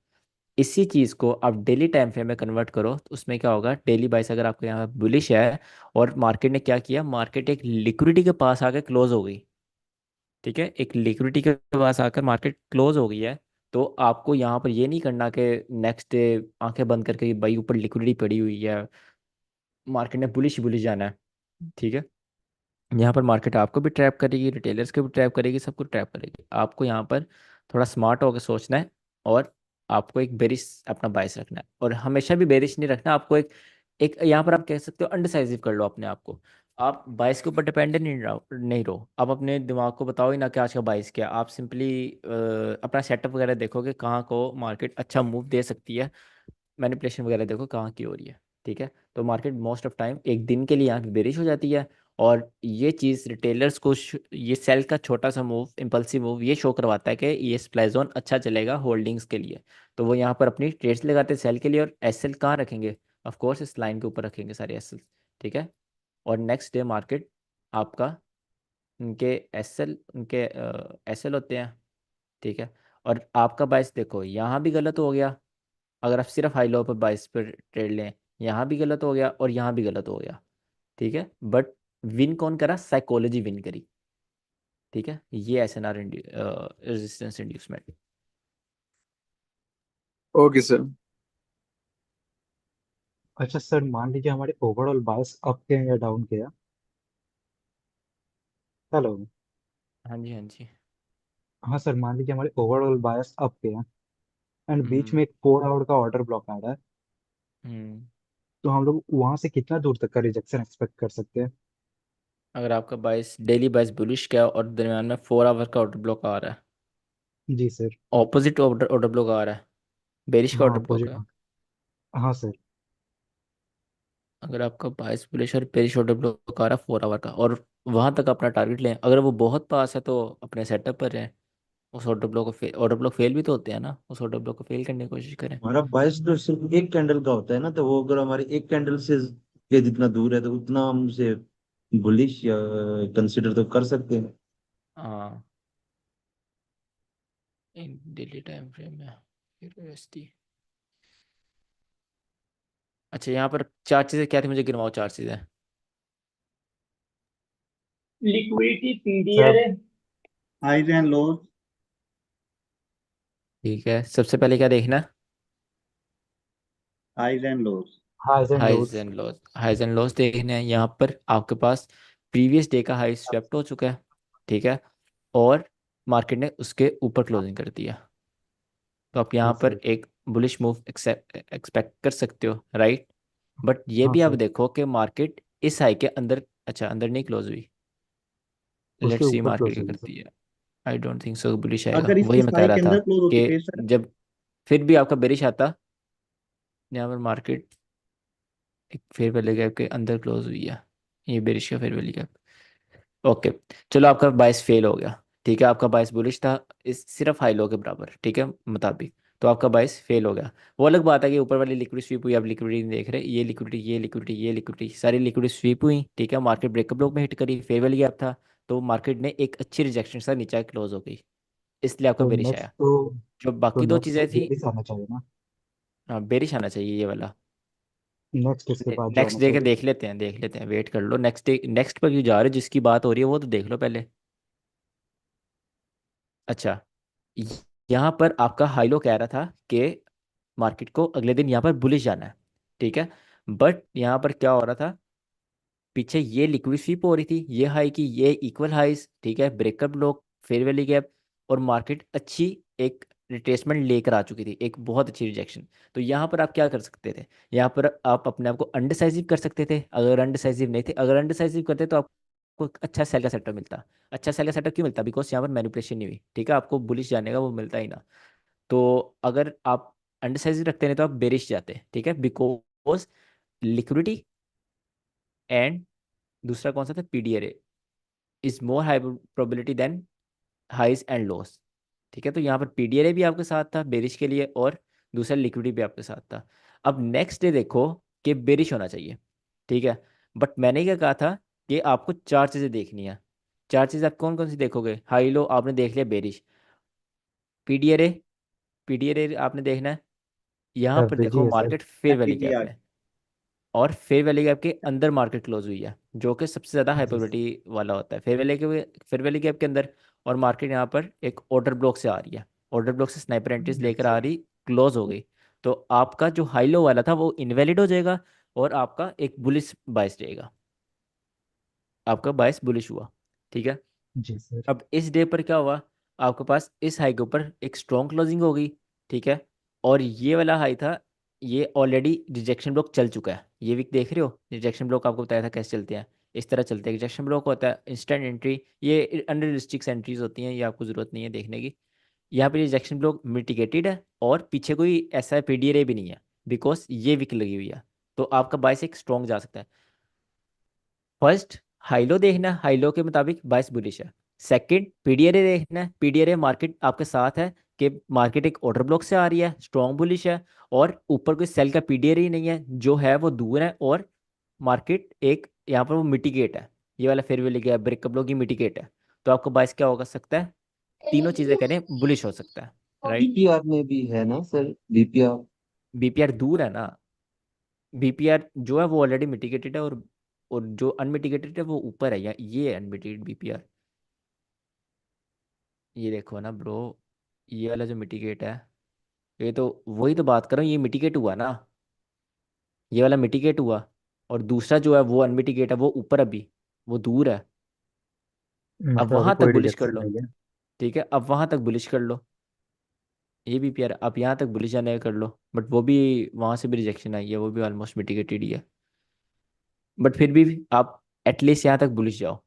इसी चीज को आप डेली टाइम फ्रेम में कन्वर्ट करो तो उसमें क्या होगा, डेली बाइस अगर आपके यहाँ बुलिश है और मार्केट ने क्या किया, मार्केट एक लिक्विडिटी के पास आकर क्लोज हो गई, ठीक है, एक लिक्विडिटी के पास आकर मार्केट क्लोज हो गई है, तो आपको यहाँ पर ये नहीं करना कि नेक्स्ट डे आंखें बंद करके कि भाई ऊपर लिक्विडिटी पड़ी हुई है, मार्केट ने बुलिश बुलिश जाना है, ठीक है। यहाँ पर मार्केट आपको भी ट्रैप करेगी, रिटेलर्स को भी ट्रैप करेगी, सबको ट्रैप करेगी। आपको यहाँ पर थोड़ा स्मार्ट होकर सोचना है, और आपको एक बेरिश अपना बायस रखना है, और हमेशा भी बेरिश नहीं रखना आपको। एक एक यहाँ पर आप कह सकते हो अनडिसाइसिव कर लो अपने आप को। आप बायस के ऊपर डिपेंडेंट नहीं रहो। आप अपने दिमाग को बताओ ही ना कि आज का बायस क्या, आप सिंपली अपना सेटअप वगैरह देखो कि कहाँ को मार्केट अच्छा मूव दे सकती है, मैनिपुलेशन वगैरह देखो कहाँ की हो रही है, ठीक है। तो मार्केट मोस्ट ऑफ टाइम एक दिन के लिए यहाँ पे बेरिश हो जाती है, और ये चीज़ रिटेलर्स को ये सेल का छोटा सा मूव, इम्पल्सिव मूव, ये शो करवाता है कि ये सप्लाई जोन अच्छा चलेगा होल्डिंग्स के लिए। तो वो यहाँ पर अपनी ट्रेड्स लगाते हैं सेल के लिए, और एसएल कहाँ रखेंगे, ऑफ कोर्स इस लाइन के ऊपर रखेंगे सारे एसएल, ठीक है। और नेक्स्ट डे मार्केट आपका, उनके एसएल, उनके एसएल होते हैं, ठीक है। और आपका बाइस देखो यहाँ भी गलत हो गया, अगर आप सिर्फ हाई लो पर बाइस पर ट्रेड लें, यहाँ भी गलत हो गया और यहाँ भी गलत हो गया, ठीक है। बट विन कौन करा, साइकोलॉजी विन करी, ठीक है। ये SNR resistance inducement. Okay sir. अच्छा सर, मान लीजिए हमारे ओवरऑल बायस अप के या डाउन के या हेलो। हाँ जी, हाँ जी। हाँ सर, मान लीजिए हमारे ओवरऑल बायस अप के हैं एंड बीच हम्म। में एक 4 आवर का ऑर्डर ब्लॉक आ रहा है, हम्म। तो हम लोग वहां से कितना दूर तक का रिजेक्शन एक्सपेक्ट कर सकते हैं? अगर आपका बाइस डेली बाइस बुलिश क्या और दरम्यान में 4 आवर का ऑर्डर ब्लॉक आ रहा है, जी sir. Opposite order order block आ रहा है, बेरिश का हाँ ऑर्डर ब्लॉक अपोजिट। है। हाँ सर। अगर आपका बाइस बुलिश और बेरिश ऑर्डर ब्लॉक आ रहा है 4 आवर का, और वहां तक अपना टारगेट लें, अगर वो बहुत पास है तो अपने सेटअप पर रहें। उस ऑर्डर ब्लॉक फेल भी तो होते हैं ना, उस ऑर्डर ब्लॉक को फेल करने की कोशिश करें। हमारा बाइस तो सिर्फ एक कैंडल का होता है ना, तो वो अगर हमारी एक कैंडल से के जितना दूर है तो उतना हम उसे बुलिश या कंसिडर तो कर सकते हैं। हाँ, इन डेली टाइम फ्रेम में फिर एसटी। अच्छा, यहाँ पर चार चीज़ें क्या थी, मुझे गिनवाओ चार चीज़ें। लिक्विडिटी, सर, पीडीआर है। Highs and lows. ठीक है, सबसे पहले क्या देखना, highs and lows. Highs and highs lows. And loss, highs and loss देखने हैं। यहाँ पर आपके पास प्रीवियस डे का हाई स्वेप्ट हो चुका है, ठीक है, और मार्केट ने उसके ऊपर क्लोजिंग कर दिया, तो आप जी यहाँ पर सर। एक बुलिश मूव एक्सपेक्ट कर सकते हो, राइट। बट ये हाँ भी आप सर, देखो कि मार्केट इस हाई के अंदर, अच्छा अंदर नहीं क्लोज हुई, उसके लेट्स सी ऊपर मार्केट क्लोज क्या होगी सर। करती है। I don't think so bullish आएगा, अगर वही इस मैं कह साई रहा के था अंदर क्लोज होती कि फिर सर। जब फिर भी आपका बेरिश आता, यहाँ पर मार्केट एक फेयर वैल्यू गैप के अंदर क्लोज हुई है, ये बेरिश का फेयर वैल्यू गैप। ओके, चलो आपका बाइस फेल हो गया, ठीक है, आपका बाइस बुलिश था इस सिर्फ हाई लो के बराबर, ठीक है, मुताबिक, तो आपका बाइस फेल हो गया। वो अलग बात है कि ऊपर वाली लिक्विड स्वीप हुई, आप लिक्विडिटी नहीं देख रहे, ये लिक्विडिटी, ये लिक्विडिटी, ये लिक्विडिटी, सारी लिक्विडिटी स्वीप हुई, ठीक है, मार्केट ब्रेकअप लोग में हिट करी, फेयर वैल्यू गैप था, तो मार्केट ने एक अच्छी रिजेक्शन से नीचे क्लोज हो गई, इसलिए आपका तो बेरिश नेक्स्ट आया। तो जो तो बाकी दो नेक्स्ट चीज़ें थी, बेरिस आना चाहिए ना? हाँ बेरिश आना चाहिए ये वाला। नेक्स्ट इसके बाद जो नेक्स्ट आना डे के चाहिए। देख लेते हैं, वेट कर लो, नेक्स्ट डे, नेक्स्ट पर क्यों जा रहे हो, जिसकी बात हो रही है वो तो देख लो पहले। अच्छा, य- यहाँ पर आपका हाईलो कह रहा था कि मार्केट को अगले दिन यहाँ पर बुलिश जाना है, ठीक है, बट यहाँ पर क्या हो रहा था, पीछे ये लिक्विड स्वीप हो रही थी, ये हाई की ये इक्वल हाइस, ठीक है, ब्रेकअप लोग, फेयर वैल्यू गैप, और मार्केट अच्छी एक रिट्रेसमेंट लेकर आ चुकी थी, एक बहुत अच्छी रिजेक्शन। तो यहाँ पर आप क्या कर सकते थे, यहाँ पर आप अपने आप को अनडिसाइसिव कर सकते थे, अगर अनडिसाइसिव नहीं थे, अगर अनडिसाइसिव करते तो आपको एक अच्छा सेल का सेटअप मिलता। अच्छा सेल का सेटअप क्यों मिलता, बिकॉज यहाँ पर मैनिपुलेशन नहीं हुई, ठीक है, आपको बुलिश जाने का वो मिलता ही ना। तो अगर आप अनडिसाइसिव रखते नहीं तो आप बेरिश जाते, ठीक है, बिकॉज लिक्विडिटी एंड दूसरा कौन सा था, PDR is more high probability than highs and loss, ठीक है। तो यहाँ पर पीडीआर भी आपके साथ था बेरिश के लिए, और दूसरा लिक्विडिटी भी आपके साथ था। अब नेक्स्ट डे देखो कि बेरिश होना चाहिए, ठीक है, बट मैंने क्या कहा था कि आपको चार चीज़ें देखनी है। चार चीज़ें आप कौन कौन सी देखोगे, हाई लो आपने देख लिया, बेरिश, पीडीआर, पीडीआर आपने देखना है, यहाँ पर एवरेज ही देखो है sir. Market fair value gap FVGR। में, और फेयर वैल्यू गैप के अंदर मार्केट क्लोज हुई है, जो कि सबसे ज़्यादा जी सर। हाइपरबिलिटी वाला होता है फेयर वैल्यू गैप के अंदर। और मार्केट यहाँ पर एक ऑर्डर ब्लॉक से आ रही है, ऑर्डर ब्लॉक से स्नाइपर एंट्रीज लेकर आ अच्छा। रही, क्लोज हो गई। तो आपका जो हाई लो वाला था वो इनवैलिड हो जाएगा, और आपका एक बुलिश बाइस रहेगा, आपका बाइस बुलिश हुआ। ठीक है। जी सर। अब इस डे पर क्या हुआ, आपके पास इस हाई के ऊपर एक स्ट्रॉन्ग क्लोजिंग हो गई। ठीक है। और ये वाला हाई था, ये ऑलरेडी रिजेक्शन ब्लॉक चल चुका है। ये वीक देख रहे हो, रिजेक्शन ब्लॉक आपको बताया था कैसे चलते हैं, इस तरह चलते हैं। रिजेक्शन ब्लॉक होता है इंस्टेंट एंट्री, ये अंडर रिस्ट्रिक्स एंट्रीज होती हैं, ये आपको जरूरत नहीं है देखने की। यहाँ पे रिजेक्शन ब्लॉक मिटिगेटेड है, और पीछे कोई ऐसा पीडीआर भी नहीं है, बिकॉज ये वीक लगी हुई है। तो आपका बाइस एक स्ट्रॉन्ग जा सकता है। फर्स्ट हाईलो देखना है, हाईलो के मुताबिक बाइस बुलिश है। सेकंड पीडीआरए देखना है, पीडीआरए मार्केट आपके साथ है कि मार्केट एक ऑर्डर ब्लॉक से आ रही है, स्ट्रॉन्ग बुलिश है, और ऊपर कोई सेल का पीडीआरए ही नहीं है, जो है वो दूर है, और मार्केट एक यहाँ पर वो मिटिगेट है, ये वाला fair value gap breakup block ये मिटिगेट है। तो आपको बाइस क्या होगा सकता है, तीनों चीजें करें बुलिश हो सकता है, राइट। बीपीआर में भी है ना सर, बीपीआर? बीपीआर दूर है ना, बीपीआर जो है वो ऑलरेडी मिटिगेटेड है, और जो अनमिटिगेटेड है वो ऊपर है, या ये अनमिटिगेटेड बीपीआर। ये देखो ना ब्रो, ये वाला जो मिटिगेट है, ये तो वही तो बात कर रहा हूँ, ये मिटिगेट हुआ ना, ये वाला मिटिगेट हुआ, और दूसरा जो है वो अनमिटिगेट है, वो ऊपर अभी, वो दूर है। अब मतलब अभी वहां तक कोई बुलिश कर रिजेक्शन लो। नहीं है। ठीक है, अब वहां तक बुलिश कर लो, ये भी पीआर आप यहाँ तक बुलिश जाने का कर लो, बट वो भी वहां से भी रिजेक्शन आई है, वो भी ऑलमोस्ट मिटिगेटेड ही है। बट फिर भी आप एटलीस्ट यहाँ तक बुलिश जाओ।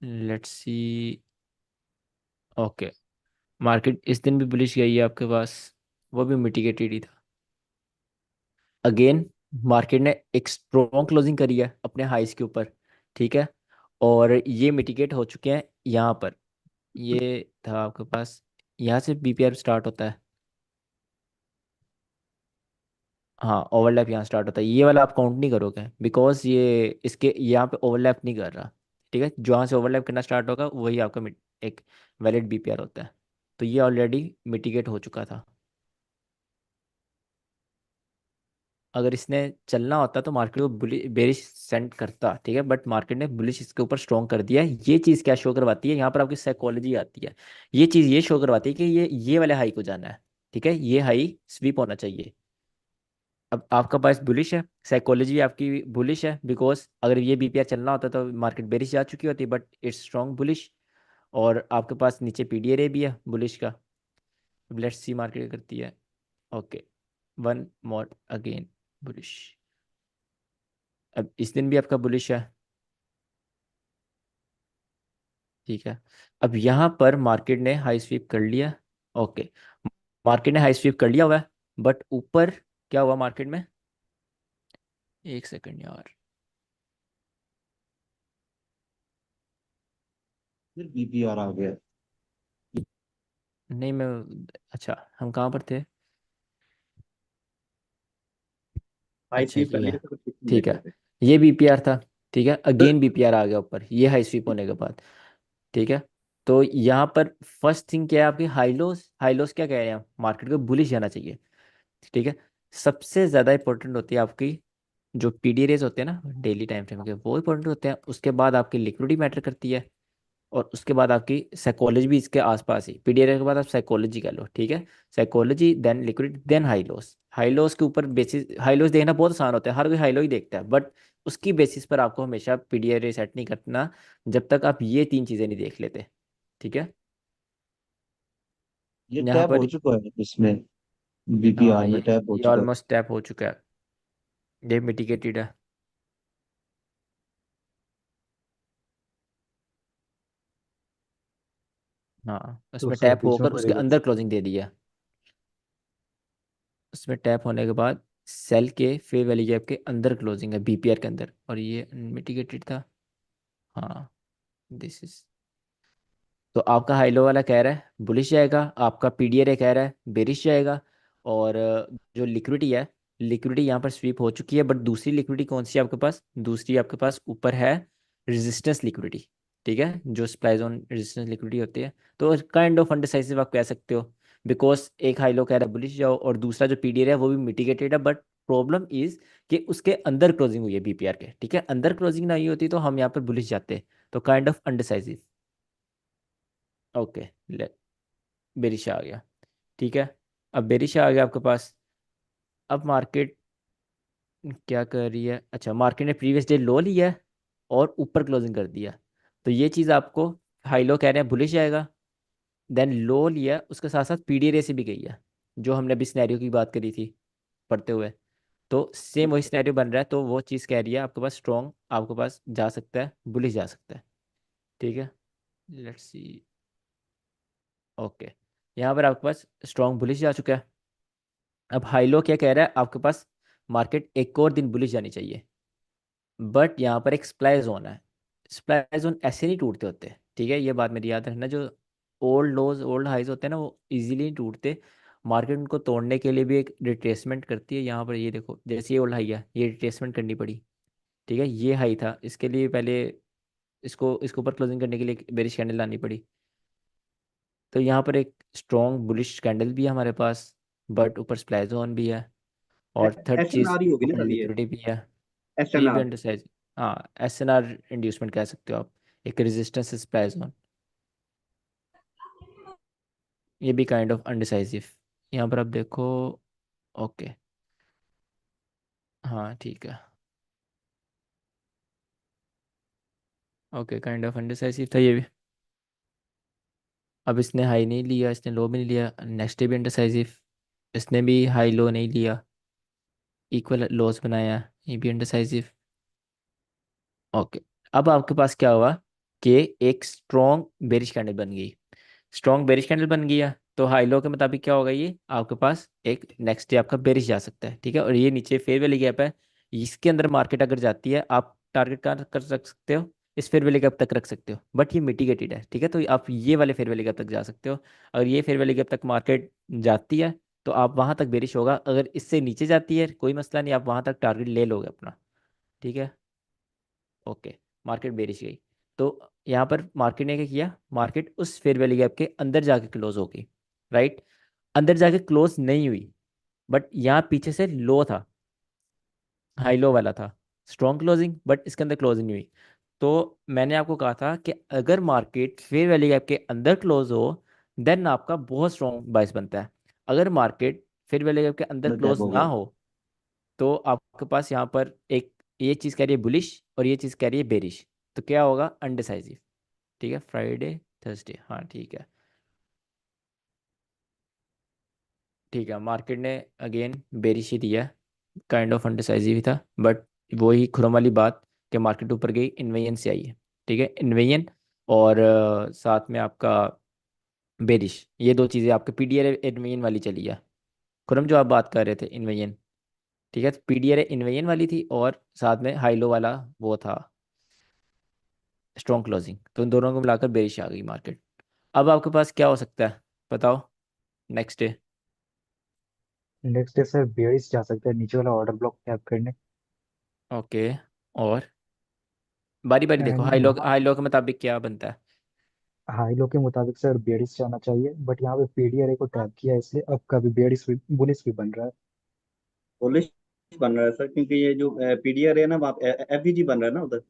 Let's see. ओके, मार्केट इस दिन भी बुलिश गई है आपके पास, वो भी मिटिगेटेड ही था। अगेन मार्केट ने एक स्ट्रॉन्ग क्लोजिंग करी है अपने हाइस के ऊपर। ठीक है। और ये मिटिगेट हो चुके हैं यहाँ पर, ये था आपके पास, यहाँ से बीपीआर स्टार्ट होता है। हाँ, ओवरलैप यहाँ स्टार्ट होता है, ये वाला आप काउंट नहीं करोगे, बिकॉज ये इसके यहाँ पे ओवरलैप नहीं कर रहा। ठीक है, जहाँ से ओवरलैप करना स्टार्ट होगा वही आपका एक वैलिड बीपीआर होता है। तो ये ऑलरेडी मिटिगेट हो चुका था। अगर इसने चलना होता तो मार्केट को बेरिश सेंड करता। ठीक है, बट मार्केट ने बुलिश इसके ऊपर स्ट्रॉन्ग कर दिया है। ये चीज़ क्या शो करवाती है, यहाँ पर आपकी साइकोलॉजी आती है। ये चीज़ ये शो करवाती है कि ये वाले हाई को जाना है। ठीक है, ये हाई स्वीप होना चाहिए। अब आपका पास बुलिश है, साइकोलॉजी आपकी बुलिश है, बिकॉज अगर ये बीपीआर चलना होता तो मार्केट बेरिश जा चुकी होती, बट इट्स स्ट्रॉन्ग बुलिश। और आपके पास नीचे पीडीआरए भी है बुलिश का। अब लेट्स सी मार्केट क्या करती है। Okay, one more again bullish. अब इस दिन भी आपका बुलिश है। ठीक है। अब यहाँ पर मार्केट ने हाई स्वीप कर लिया। ओके, मार्केट ने हाई स्वीप कर लिया हुआ है, बट ऊपर क्या हुआ मार्केट में, एक सेकंड यार। फिर बीपीआर आ गया। नहीं मैं, अच्छा हम कहाँ पर थे। हाई अच्छा स्वीप कर ये लिया है, था तो कुछ नहीं ठीक देखा है, फिर। ये बीपीआर था। ठीक है, अगेन बीपीआर आ गया ऊपर, ये हाई स्वीप होने के बाद। ठीक है। तो यहाँ पर फर्स्ट थिंग क्या है आपकी, हाईलोस, हाईलोस क्या कह रहे हैं, मार्केट को बुलिश जाना चाहिए। ठीक है। सबसे ज़्यादा इंपॉर्टेंट होती है आपकी जो पीडीआरएस होते हैं ना डेली टाइम फ्रेम के, वो इंपॉर्टेंट होते हैं। उसके बाद आपकी लिक्विडिटी मैटर करती है, और उसके बाद आपकी साइकोलॉजी भी इसके आसपास ही, पीडीआरएस के बाद आप साइकोलॉजी कर लो। ठीक है, psychology then liquidity then high loss. High loss के ऊपर बेसिस, हाई लॉस देखना बहुत आसान होता है, हर कोई हाई लो ही देखता है, बट उसकी बेसिस पर आपको हमेशा पीडीआरएस सेट नहीं करना जब तक आप ये तीन चीज़ें नहीं देख लेते। ठीक है। ये यहाँ टैप हो पर, चुका है इसमें, हाँ बीपीआर में ये टैप हो ये चुका है। ऑलमोस्ट टैप हो चुका है, ये मिटिगेटेड है। हाँ, तो उसमें सर टैप बीच में होकर कोई उसके अंदर रिजेक्शन? क्लोजिंग दे दी है। उसमें टैप होने के बाद सेल के फेयर वैल्यू गैप के अंदर क्लोजिंग है बीपीआर के अंदर, और ये मिटिगेटेड था। हाँ, दिस इज, तो आपका हाई लो वाला कह रहा है बुलिश जाएगा, आपका पीडीआर कह रहा है बेरिश जाएगा। और जो लिक्विडिटी है, लिक्विडिटी यहाँ पर स्वीप हो चुकी है, बट दूसरी लिक्विडिटी कौन सी है आपके पास, दूसरी आपके पास ऊपर है रेजिस्टेंस लिक्विडिटी। ठीक है, जो सप्लाई जोन रेजिस्टेंस लिक्विडिटी होती है, तो काइंड ऑफ अनडिसाइसिव आप कह सकते हो, बिकॉज एक हाई लो कह रहा है बुलिश जाओ और दूसरा जो पीडीआर है वो भी मिटिगेटेड है, बट प्रॉब्लम इज कि उसके अंदर क्लोजिंग हुई है बीपीआर के, ठीक है, अंदर क्लोजिंग ना हुई होती तो हम यहाँ पर बुलिश जाते, तो काइंड ऑफ अनडिसाइसिव। ओके, ले बेरिश आ गया, ठीक है। अब बेरिश आ गया आपके पास। अब मार्केट क्या कर रही है, अच्छा मार्केट ने प्रीवियस डे लो लिया है और ऊपर क्लोजिंग कर दिया, तो ये चीज़ आपको हाई लो कह रहे हैं बुलिश जाएगा। देन लो लिया, उसके साथ साथ पीडीआर से भी गई है, जो हमने अभी सिनेरियो की बात करी थी पढ़ते हुए, तो सेम वही सिनेरियो बन रहा है, तो वो चीज़ कह रही है आपके पास स्ट्रॉन्ग आपके पास जा सकता है, बुलिश जा सकता है, ठीक है। लेट्स सी, ओके, यहाँ पर आपके पास स्ट्रॉन्ग बुलिश जा चुका है। अब हाई लो क्या कह रहा है आपके पास, मार्केट एक और दिन बुलिश जानी चाहिए, बट यहाँ पर एक सप्लाई जोन है, सप्लाई जोन ऐसे नहीं टूटते होते, ठीक है, ये बात मेरी याद रखना, जो ओल्ड लोज ओल्ड हाइज होते हैं ना वो इजीली नहीं टूटते, मार्केट उनको तोड़ने के लिए भी एक रिट्रेसमेंट करती है। यहाँ पर ये देखो, जैसे ये ओल्ड हाई है, ये रिट्रेसमेंट करनी पड़ी, ठीक है, ये हाई था, इसके लिए पहले इसको ऊपर क्लोजिंग करने के लिए बेरिश कैंडल लानी पड़ी, तो यहाँ पर एक स्ट्रॉन्ग बुलिश कैंडल भी है हमारे पास, बट ऊपर सप्लाई जोन भी है, और थर्ड एस एन चीज़ आर ही होगी ना सर, ये लिक्विडिटी भी है। एस एन ये भी आर। अंडरसाइज, हाँ एस एन आर इंड्यूसमेंट कह सकते हो आप, एक रेजिस्टेंस सप्लाई जोन, ये भी काइंड ऑफ अनडिसाइसिव। यहाँ पर आप देखो, ओके, हाँ ठीक है, ओके काइंड ऑफ अनडिसाइसिव था ये भी। अब इसने हाई नहीं लिया, इसने लो भी नहीं लिया, नेक्स्ट डे भी अनडिसाइसिव, इसने भी हाई लो नहीं लिया, इक्वल लॉस बनाया, ये भी अनडिसाइसिव। ओके, अब आपके पास क्या हुआ कि एक स्ट्रॉन्ग बेरिश कैंडल बन गई, स्ट्रॉन्ग बेरिश कैंडल बन गई है, तो हाई लो के मुताबिक क्या होगा, ये आपके पास एक नेक्स्ट डे आपका बेरिश जा सकता है, ठीक है, और ये नीचे फेयर वैली गैप है, इसके अंदर मार्केट अगर जाती है आप टारगेट कर सकते हो, इस फेयर वैली गैप तक रख सकते हो, बट ये मिटिगेटेड है, ठीक है, तो आप ये वाले फेयर वैली गैप तक जा सकते हो, अगर ये फेयर वैली गैप तक मार्केट जाती है तो आप वहां तक बेरिश होगा, अगर इससे नीचे जाती है कोई मसला नहीं, आप वहां तक टारगेट ले लोगे अपना, ठीक है। ओके, मार्केट बेरिश गई, तो यहाँ पर मार्केट ने क्या किया, मार्केट उस फेयर वैली गैप के अंदर जाके क्लोज हो गई, राइट, अंदर जाके क्लोज नहीं हुई, बट यहाँ पीछे से लो था, हाई लो वाला था, स्ट्रॉन्ग क्लोजिंग, बट इसके अंदर क्लोजिंग नहीं हुई, तो मैंने आपको कहा था कि अगर मार्केट फेयर वैली गैप के अंदर क्लोज हो देन आपका बहुत स्ट्रॉन्ग बाइस बनता है, अगर मार्केट फेयर वैली गैप के अंदर टैप क्लोज हो ना गया। हो तो आपके पास यहाँ पर एक ये चीज़ कह रही है बुलिश और ये चीज़ कह रही है बेरिश, तो क्या होगा, अनडिसाइसिव, ठीक है, फ्राइडे थर्सडे, हाँ ठीक है, ठीक है, मार्केट ने अगेन बेरिश ही दिया, काइंड ऑफ अनडिसाइसिव ही था, बट वही खुरम वाली बात कि मार्केट ऊपर गई, इन्वेयन से आई है, ठीक है, इन्वेयन और साथ में आपका बेरिश, ये दो चीज़ें आपके पीडीआर इन्वेयन वाली चली है, खुरम जो आप बात कर रहे थे इन्वेयन, ठीक है, पीडीआर इन्वेयन वाली थी और साथ में हाईलो वाला वो था स्ट्रॉन्ग क्लोजिंग, तो इन दोनों को मिलाकर बेरिश आ गई मार्केट। अब आपके पास क्या हो सकता है बताओ, next day. Next day sir bearish जा सकता है नीचे वाला ऑर्डर ब्लॉक टैप करने। ओके, और बारी बारी देखो, एंड वहाँ हाई लो के मुताबिक क्या बनता है। हाई लो के मुताबिक सर बेयरिश जाना चाहिए, बट यहाँ पे पीडीआर को टैप किया है, इसलिए अब कभी बेयरिश भी बुलिश भी बन रहा है। बुलिश बन रहा है सर, क्योंकि ये जो पीडीआर है ना, वहाँ एफवीजी बन रहा है ना उधर,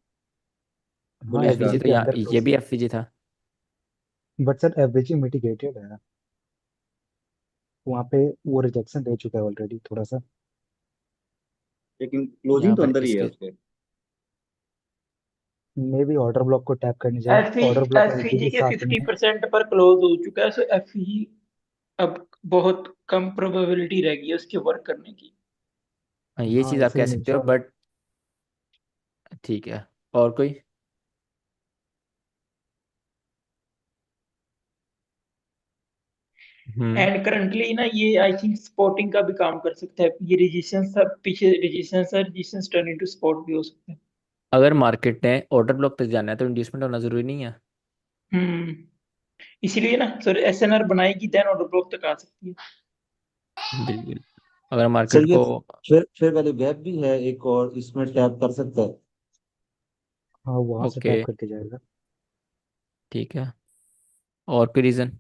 हाँ बुलिश का। एफवीजी एफवीजी तो के यहाँ अंदर ये क्लोज, भी एफवीजी था। बट सर एफवीजी मिटिगेटेड है, वहाँ पे वो रिजेक्शन दे चुका है ऑलरेडी थोड़ा सा। लेकिन क्लोजिंग यहाँ तो पर अंदर ही है इसके उसके। मे भी ऑर्डर ब्लॉक को टैप करने जाए, ऑर्डर ब्लॉक एफईजी एलपीजी के साथ में 50% पर क्लोज हो चुका है, सो एफई अब बहुत कम प्रोबेबिलिटी रह गई है उसके वर्क करने की। हाँ, है। ये हाँ चीज़ आप इसलिए कह नीचे सकते हो, वाला बट ठीक है, और कोई। हम्म, एंड करंटली ना ये आई थिंक स्पॉटिंग का भी काम कर सकता है, ये रेजिस्टेंस सब पीछे रेजिस्टेंस है, रेजिस्टेंस टर्न इनटू स्पॉट भी हो सकता है। अगर मार्केट ने ऑर्डर ब्लॉक तक जाना है तो इंड्यूसमेंट होना जरूरी नहीं है। हम्म, इसीलिए ना सर एसएनआर बनाएगी देन ऑर्डर ब्लॉक तक आ सकती है। बिल्कुल, अगर सर मार्केट ये को, फिर वाली गैप भी है एक, और इसमें टैप कर सकता है। हाँ वहां से ओके टैप करके जाएगा। ठीक है, और कोई रीज़न।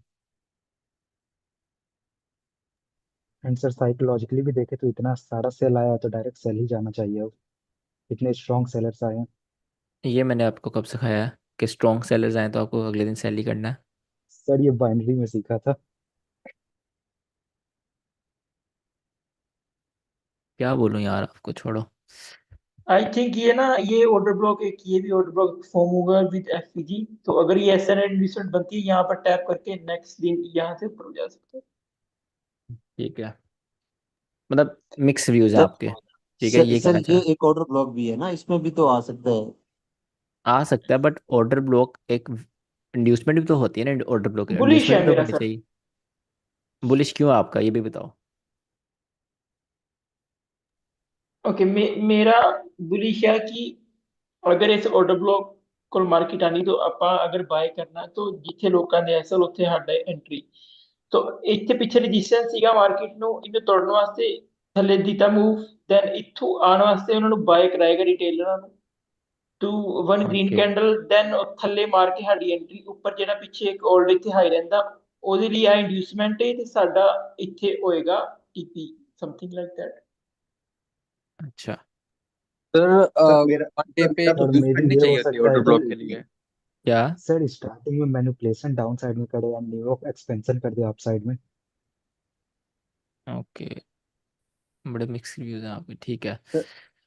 एंड सर साइकोलॉजिकली भी देखे तो इतना सारा सेल आया है तो डायरेक्ट सेल ही जाना चाहिए अब, इतने स्ट्रॉन्ग सेलर्स आए हैं। ये मैंने आपको कब सिखाया है कि स्ट्रॉन्ग सेलर्स आए तो आपको अगले दिन सेल ही करना है? सर ये बाइनरी में सीखा था। क्या बोलूं यार, आपको छोड़ो। आई थिंक ये ना, ये ऑर्डर ब्लॉक, एक ये भी ऑर्डर ब्लॉक फॉर्म होगा विद एफपीजी। तो अगर ये एस एन एडमिशन बनती है, यहाँ पर टैप करके नेक्स्ट दिन यहाँ से ऊपर हो जा सकते हैं। ठीक है, मतलब मिक्स व्यूज हैं सर आपके। ठीक है, ये सर कहना ये चाह एक ऑर्डर ब्लॉक भी है ना, इसमें भी तो आ सकता है। आ सकता है, बट ऑर्डर ब्लॉक एक इंड्यूसमेंट भी तो होती है ना, ऑर्डर ब्लॉक बुलिश इंड्यूसमेंट है भी तो मेरा होनी सर। चाहिए। बुलिश क्यों है आपका, ये भी बताओ। ओके, मेरा बुलिश है कि अगर इस ऑर्डर ब्लॉक को मार्केट आनी तो ਆਪਾਂ अगर बाय करना तो जिथे ਲੋਕਾਂ ਦੇ ਐਸਲ ਉੱਥੇ ਸਾਡਾ ਐਂਟਰੀ। तो ਇੱਥੇ ਪਿੱਛੇ ਰੈਜ਼ਿਸਟੈਂਸ ਸੀਗਾ ਮਾਰਕੀਟ ਨੂੰ ਇਹਨੂੰ ਤੋੜਨ ਵਾਸਤੇ, ਥੱਲੇ ਦਿੱਤਾ ਮੂਵ, ਦੈਨ ਇੱਥੋਂ ਆਉਣ ਵਾਸਤੇ ਉਹਨਾਂ ਨੂੰ ਬਾय ਕਰਾਏਗਾ ਰਿਟੇਲਰਾਂ ਨੂੰ two one green okay. Candle, then ਥੱਲੇ ਮਾਰ ਕੇ ਸਾਡੀ ਐਂਟਰੀ ਉੱਪਰ, ਜਿਹੜਾ ਪਿੱਛੇ ਇੱਕ ਆਲਰੇਡੀ ਇੱਥੇ ਹਾਈ ਰਹਿੰਦਾ, ਉਹਦੇ ਲਈ ਆ ਇੰਡਿਊਸਮੈਂਟ ਹੈ ਤੇ ਸਾਡਾ ਇੱਥੇ ਹੋਏਗਾ ਟੀਪੀ, ਸਮਥਿंग लाइक दैट। अच्छा। सर सर मेरा वन डे सर पे मेरा और मे इंड्यूसमेंट भी नहीं ये हो चाहिए होती सकता है ऑर्डर कि ब्लॉक के लिए। क्या? सर स्टार्टिंग में मैनिपुलेशन डाउन साइड में करे और न्यूयॉर्क एक्सपेंशन कर दिया अप साइड में। ओके, बड़े मिक्स व्यूज हैं आपके। ठीक है, सर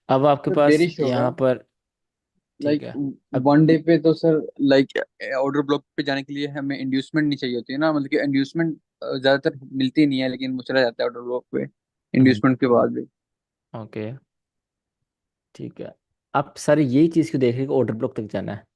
अब आपके सर पास बेरिश होगा यहाँ पर। ठीक लाइक है। अब वन डे पे तो सर, लाइक ऑर्डर ब्लॉक पे जाने के लिए हमें इंड्यूसमेंट नहीं चाहिए होती है ना, मतलब कि इंड्यूसमेंट ज्यादातर मिलती नहीं है, लेकिन वो चला जाता है ऑर्डर ब्लॉक पे इंड्यूसमेंट के बाद भी। ओके, ठीक है। आप सारे यही चीज़ क्यों देख रहे हैं कि ऑर्डर ब्लॉक तक जाना है?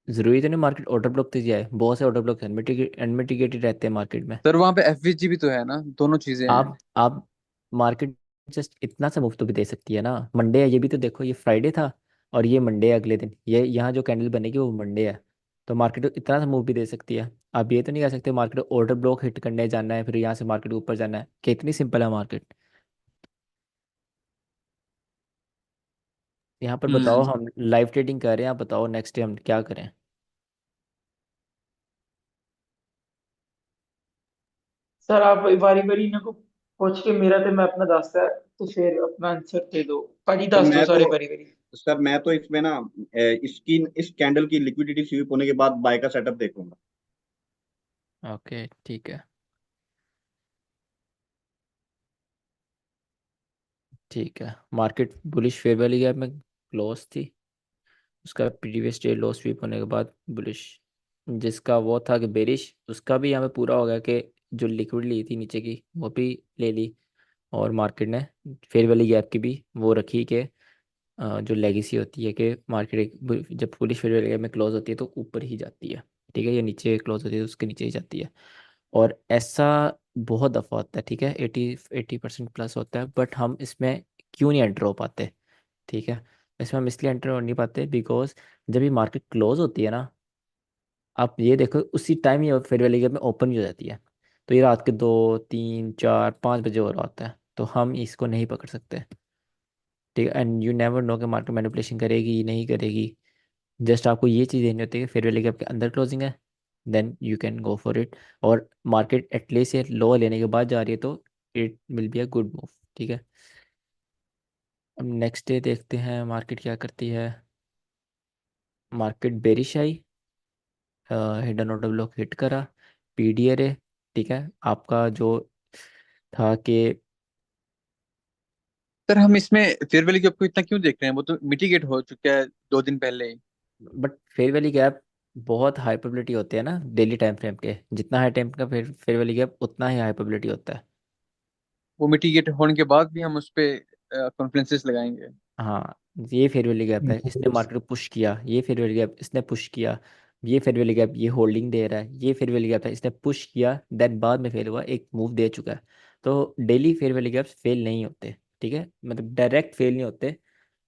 ज़रूरी तो नहीं मार्केट ऑर्डर ब्लॉक तक जाए, बहुत से ऑर्डर ब्लॉक अनमिटिगेटेड रहते हैं मार्केट में। सर वहाँ पे एफवीजी भी तो है ना, दोनों चीजें हैं। आप मार्केट जस्ट इतना सा मुफ्त तो भी दे सकती है ना। मंडे है, ये भी तो देखो, ये फ्राइडे था और ये मंडे है अगले दिन, ये यहाँ जो कैंडल बनेगी वो मंडे है। तो मार्केट इतना सा मूव भी दे सकती है। आप ये तो नहीं कह सकते मार्केट ऑर्डर ब्लॉक हिट करने जाना है फिर यहाँ से मार्केट ऊपर जाना है, कितनी सिंपल है मार्केट। यहाँ पर बताओ, हम्म। हम लाइव ट्रेडिंग कर रहे हैं, आप बताओ नेक्स्ट डे हम क्या करें। सर आप बारी बारी इन्हों को पूछ के मेरा तो मैं अपना दसता है, तो फिर अपना आंसर दे दो। भाजी सर दस दो मैं सारे तो बारी बारी। सर मैं तो इसमें ना इसकी इस कैंडल की लिक्विडिटी स्वीप होने के बाद बाय का सेटअप देखूंगा। ओके, ठीक है। ठीक है, मार्केट बुलिश फेयर वाली गैप में क्लोज थी, उसका प्रीवियस डे लो स्वीप होने के बाद बुलिश। जिसका वो था कि बेरिश, उसका भी यहाँ पे पूरा हो गया कि जो लिक्विड ली थी नीचे की वो भी ले ली। और मार्केट ने फेयर वैली गैप की भी वो रखी कि जो लेगेसी होती है कि मार्केट जब बुलिश फेयर वैली गैप में क्लोज होती है तो ऊपर ही जाती है। ठीक है, ये नीचे क्लोज होती है तो उसके नीचे ही जाती है। और ऐसा बहुत दफ़ा होता है, ठीक है, 80% प्लस होता है, बट हम इसमें क्यों नहीं एंटर हो पाते? ठीक है, इसमें हम इसलिए एंटर हो नहीं पाते बिकॉज जब ये मार्केट क्लोज होती है ना, आप ये देखो उसी टाइम ये फेयर वैली गैप में ओपन भी हो जाती है। तो ये रात के 2 3 4 5 बजे हो रहा होता है, तो हम इसको नहीं पकड़ सकते। ठीक है, एंड यू नेवर नो कि मार्केट मैनिपुलेशन करेगी नहीं करेगी। जस्ट आपको ये चीज़ देखनी होती है कि फेयर वैली गैप के अंदर क्लोजिंग है, then you can go for it. और मार्केट एटलीस्ट ये लो लेने के बाद जा रही है तो it will be a good move. ठीक है, अब नेक्स्ट डे देखते हैं मार्केट क्या करती है। मार्केट बेरिश आई, हिडन ऑर्डर ब्लॉक हिट करा, पीडीआर। ठीक है, आपका जो था कि सर हम इसमें फेयर वैली गैप को इतना क्यों देख रहे हैं, वो तो मिटिगेट हो चुका है 2 दिन पहले ही। बट फेयर वैली गैप बहुत हाई प्रोबेबिलिटी होते हैं ना डेली टाइम फ्रेम के, जितना हाई टाइम का फेयर वैली गैप उतना ही हाई प्रोबेबिलिटी होता है। वो मिटिगेट होने के बाद भी हम उस पे कॉन्फ्रेंसेस लगाएंगे। हाँ, ये फेयर वैली गैप है, इसने Bullish। मार्केट को पुश किया, ये फेयर वैली गैप इसने पुश किया, ये फेयर वैली गैप ये होल्डिंग दे रहा है, ये फेयर वैली गैप है इसने पुश किया, देन बाद में फेल हुआ, एक मूव दे चुका है। तो daily fair valley gaps fail नहीं होते। ठीक है, मतलब डायरेक्ट फेल नहीं होते,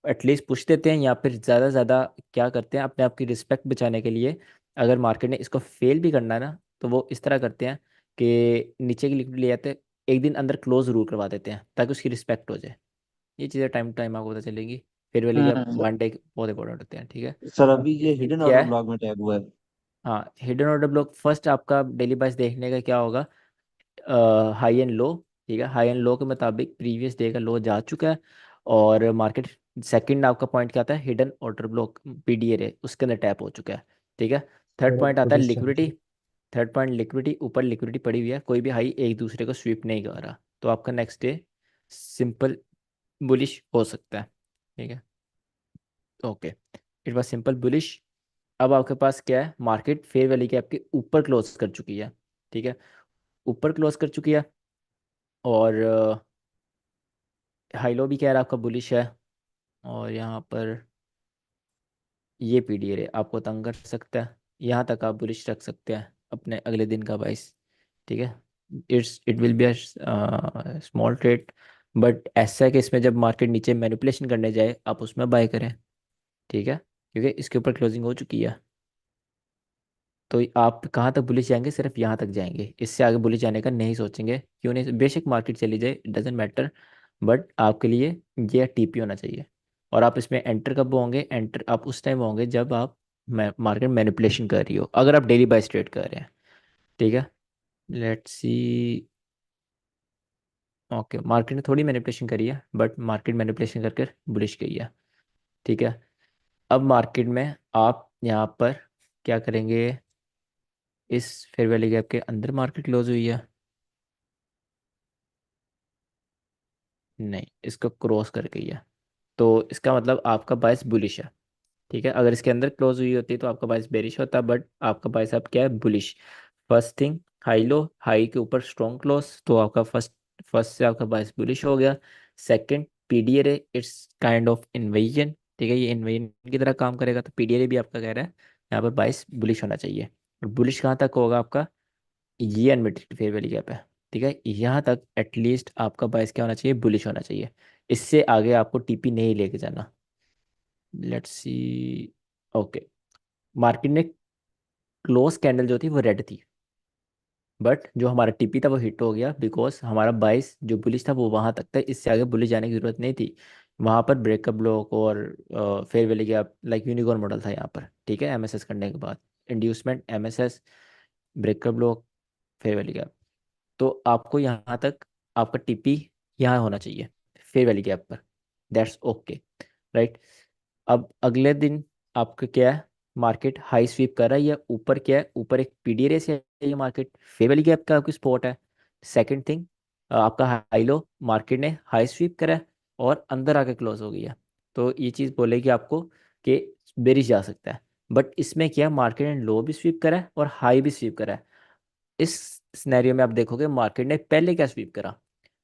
एटलीस्ट पुश देते हैं, या फिर ज़्यादा से ज़्यादा क्या करते हैं अपने आप की रिस्पेक्ट बचाने के लिए। अगर मार्केट ने इसको फेल भी करना है ना, तो वो इस तरह करते हैं कि नीचे की लिक्विड ले आते हैं, एक दिन अंदर क्लोज रूल करवा देते हैं ताकि उसकी रिस्पेक्ट हो जाए। ये चीज़ें टाइम टू टाइम आपको पता चलेंगी। फेयर वैली के हम्म। वन डे बहुत इंपॉर्टेंट होते हैं। ठीक है, सर अभी ये ये हिडन क्या ऑर्डर है? ब्लॉक में टैग हुआ है। हाँ, हिडन ऑर्डर ब्लॉक फर्स्ट आपका डेली बाइस देखने का क्या होगा, हाई एंड लो, ठीक है, हाई एंड लो के मुताबिक प्रीवियस डे का लो जा चुका है, और मार्केट सेकंड आपका पॉइंट क्या आता है, हिडन ऑर्डर ब्लॉक पीडीए उसके अंदर टैप हो चुका है। ठीक है, थर्ड थोड़ा पॉइंट आता है बुलिश चल लिक्विडिटी। रही थर्ड पॉइंट लिक्विडिटी, ऊपर लिक्विडिटी पड़ी हुई है, कोई भी हाई एक दूसरे को स्वीप नहीं कर रहा, तो आपका नेक्स्ट डे सिंपल बुलिश हो सकता है। ठीक है, okay, it was simple bullish. अब आपके पास क्या है, मार्केट फेयर वैल्यू के आपके ऊपर क्लोज कर चुकी है। ठीक है, ऊपर क्लोज कर चुकी है, और हाई लो भी कह रहा है आपका बुलिश है, और यहाँ पर ये पीडीए आपको तंग कर सकता है, यहाँ तक आप बुलिश रख सकते हैं अपने अगले दिन का बाइस। ठीक है, it will be a small trade, but ऐसा है कि इसमें जब मार्केट नीचे मैनिपुलेशन करने जाए आप उसमें बाय करें। ठीक है, क्योंकि इसके ऊपर क्लोजिंग हो चुकी है, तो आप कहाँ तक बुलिश जाएंगे, सिर्फ यहाँ तक जाएंगे, इससे आगे बुलिश जाने का नहीं सोचेंगे। क्यों नहीं, बेशक मार्केट चली जाए, डजेंट मैटर, बट आपके लिए ये टीपी होना चाहिए। और आप इसमें एंटर कब होंगे, एंटर आप उस टाइम होंगे जब आप मार्केट मैनिपुलेशन कर रही हो, अगर आप डेली बाय ट्रेड कर रहे हैं। ठीक है, लेट्स सी, ओके, मार्केट ने थोड़ी मैनिपुलेशन करी है, बट मार्केट मैनिपुलेशन करके बुलिश गई है। ठीक है, अब मार्केट में आप यहाँ पर क्या करेंगे, इस फेयर वैल्यू गैप के अंदर मार्केट क्लोज हुई है, नहीं, इसको क्रॉस कर गई है, तो इसका मतलब आपका बायस बुलिश है। ठीक है, अगर इसके अंदर क्लोज हुई होती तो आपका बायस बेरिश होता, बट आपका बायस अब क्या है, bullish. First thing, high low, high के ऊपर स्ट्रॉन्ग क्लोज, तो आपका फर्स्ट फर्स्ट से आपका बायस बुलिश हो गया। Second, PDA it's kind of invasion. ठीक है, ये इन्वेजन की तरह काम करेगा, तो पीडीए भी आपका कह रहा है यहाँ पर बायस बुलिश होना चाहिए। और बुलिश कहाँ तक होगा आपका, ये अनमिटिड फेयर वैल्यू गैप है। ठीक है, यहाँ तक एटलीस्ट आपका बायस क्या होना चाहिए, बुलिश होना चाहिए, इससे आगे आपको टीपी नहीं लेके जाना। लेट्स सी, ओके, मार्केट में क्लोज कैंडल जो थी वो रेड थी, बट जो हमारा टीपी था वो हिट हो गया, बिकॉज हमारा बाइस जो बुलिश था वो वहां तक था, इससे आगे बुलिश जाने की जरूरत नहीं थी। वहां पर ब्रेकअप ब्लॉक और fair value gap like unicorn model था यहाँ पर। ठीक है, एमएसएस करने के बाद inducement, MSS, breakup block, fair value gap, तो आपको यहाँ तक आपका टीपी यहाँ होना चाहिए फेयर वैल्यू गैप पर, दैट्स ओके, राइट। अब अगले दिन आपका क्या है, मार्केट हाई स्वीप कर रहा है, या ऊपर क्या है, ऊपर एक पीडी रेस है, ये मार्केट फेयर वैल्यू गैप का आपकी स्पॉट है। सेकंड थिंग, आपका हाई लो, मार्केट ने हाई स्वीप करा है और अंदर आके क्लोज हो गई है, तो ये चीज़ बोलेगी आपको कि बेरिश जा सकता है। बट इसमें क्या, मार्केट ने लो भी स्वीप करा है और हाई भी स्वीप करा है। इस सिनेरियो में आप देखोगे मार्केट ने पहले क्या स्वीप करा,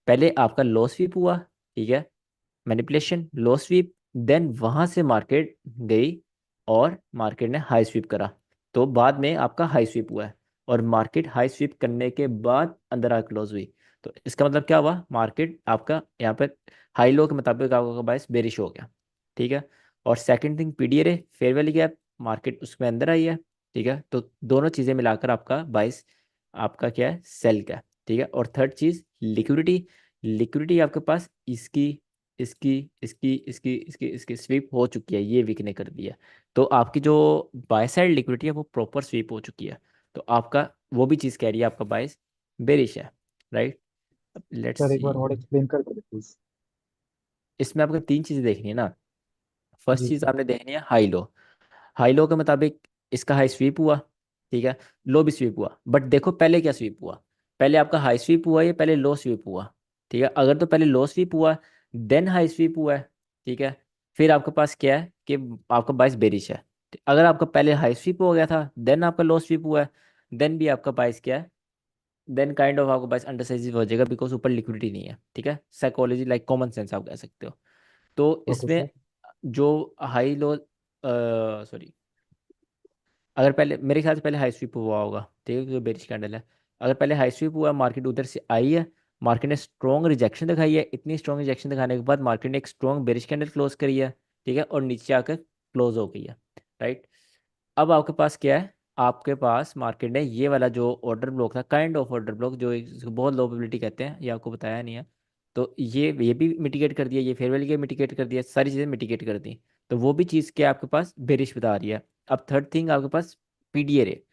पहले आपका लो स्वीप हुआ। ठीक है, मैनिपुलेशन, लो स्वीप, देन वहां से मार्केट गई और मार्केट ने हाई स्वीप करा, तो बाद में आपका हाई स्वीप हुआ है, और मार्केट हाई स्वीप करने के बाद अंदर आ क्लोज हुई, तो इसका मतलब क्या हुआ, मार्केट आपका यहाँ पर हाई लो के मुताबिक आपका बायस बेरिश हो गया। ठीक है, और second thing, PDR fair value gap, market उसमें अंदर आई है। ठीक है, तो दोनों चीजें मिलाकर आपका बायस आपका क्या है, सेल का है। ठीक है, और थर्ड चीज लिक्विडिटी, लिक्विडिटी आपके पास इसकी इसकी इसकी इसकी इसकी इसकी स्वीप हो चुकी है, ये वीक ने कर दिया, तो आपकी जो बाय साइड लिक्विडिटी है वो प्रॉपर स्वीप हो चुकी है, तो आपका वो भी चीज़ कह रही है आपका बायस बेरिश है, राइट। लेट्स सर, एक बार सी, और एक्सप्लेन कर दो प्लीज। इसमें आपको तीन चीज़ें देखनी है ना। फर्स्ट जी चीज़ सर। आपने देखनी है हाई लो, हाई लो के मुताबिक इसका हाई स्वीप हुआ। ठीक है, लो भी स्वीप हुआ, बट देखो पहले क्या स्वीप हुआ, पहले आपका हाई स्वीप हुआ या पहले लो स्वीप हुआ। ठीक है, अगर तो पहले लो स्वीप हुआ देन हाई स्वीप हुआ है, ठीक है, फिर आपके पास क्या है कि आपका बाइस बेरिश है। अगर आपका पहले हाई स्वीप हो गया था देन आपका लो स्वीप हुआ है, देन भी आपका बाइस क्या है, देन काइंड ऑफ आपका बाइस अंडर साइज हो जाएगा, बिकॉज ऊपर लिक्विडिटी नहीं है। ठीक है, साइकोलॉजी लाइक कॉमन सेंस आप कह सकते हो। तो ओके इसमें सर। जो हाई लो, सॉरी, अगर पहले मेरे ख्याल से पहले हाई स्वीप हुआ होगा, ठीक है, क्योंकि बेरिश कैंडल है। अगर पहले हाई स्वीप हुआ, मार्केट उधर से आई है, मार्केट ने स्ट्रॉन्ग रिजेक्शन दिखाई है, इतनी स्ट्रॉन्ग रिजेक्शन दिखाने के बाद मार्केट ने एक स्ट्रॉन्ग बेरिश कैंडल क्लोज करी है। ठीक है, और नीचे आकर क्लोज हो गई है, राइट। अब आपके पास क्या है, आपके पास मार्केट ने ये वाला जो ऑर्डर ब्लॉक था, काइंड ऑफ ऑर्डर ब्लॉक, जो जिसको बहुत लो प्रोबेबिलिटी कहते हैं, ये आपको बताया नहीं है, तो ये भी मिटिगेट कर दिया, ये फेयर वैल्यू के मिटिगेट कर दिया, सारी चीज़ें मिटिगेट कर दी, तो वो भी चीज़ क्या आपके पास बेरिश बता रही है। अब थर्ड थिंग आपके पास पीडीए रे,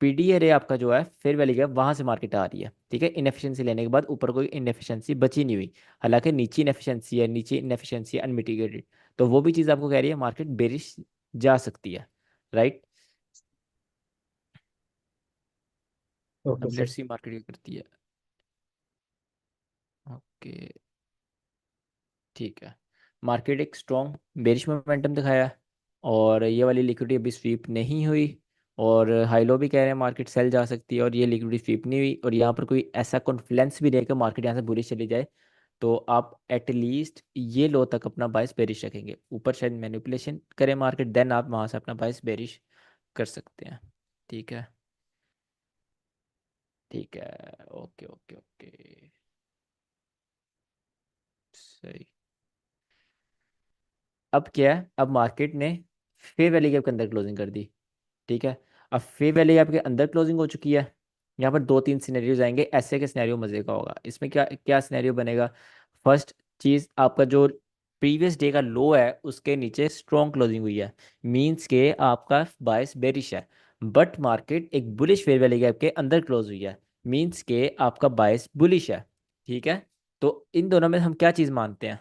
पीडीआर आपका जो है फेयर वैल्यू गैप वहां से मार्केट आ रही है, ठीक है। इनएफिशिएंसी लेने के बाद ऊपर कोई इनएफिशिएंसी बची नहीं हुई, हालांकि नीचे इनएफिशिएंसी है, नीचे इनएफिशिएंसी अनमिटिगेटेड, तो वो भी चीज़ आपको कह रही है मार्केट बेरिश जा सकती है, राइट। ओके अब सर। लेट्स सी मार्केट क्या करती है। ओके, ठीक है। मार्केट एक स्ट्रॉन्ग बेरिश मोमेंटम दिखाया है, और ये वाली लिक्विडिटी अभी स्वीप नहीं हुई, और हाई लो भी कह रहे हैं मार्केट सेल जा सकती है, और ये लिक्विडिटी स्वीप नहीं हुई, और यहाँ पर कोई ऐसा कॉन्फिडेंस भी नहीं है कि मार्केट यहाँ से बुलिश चली जाए, तो आप एटलीस्ट ये लो तक अपना बाइस बेरिश रखेंगे। ऊपर शायद मैनिपुलेशन करे मार्केट, देन आप वहाँ से अपना बाइस बेरिश कर सकते हैं, ठीक है। ठीक है, ओके ओके ओके, सही। अब क्या है, अब मार्केट ने फेयर वैल्यू गैप के अंदर क्लोजिंग कर दी, ठीक है। अब फेयर वैल्यू गैप के अंदर क्लोजिंग हो चुकी है। यहाँ पर दो तीन सिनेरियोज आएंगे, ऐसे के सिनेरियो मजे का होगा। इसमें क्या क्या सिनेरियो बनेगा। फर्स्ट चीज, आपका जो प्रीवियस डे का लो है उसके नीचे स्ट्रॉन्ग क्लोजिंग हुई है, मींस के आपका बायस बेरिश है, बट मार्केट एक बुलिश फेयर वैल्यू गैप के अंदर क्लोज हुई है, मींस के आपका बायस बुलिश है, ठीक है। तो इन दोनों में हम क्या चीज मानते हैं।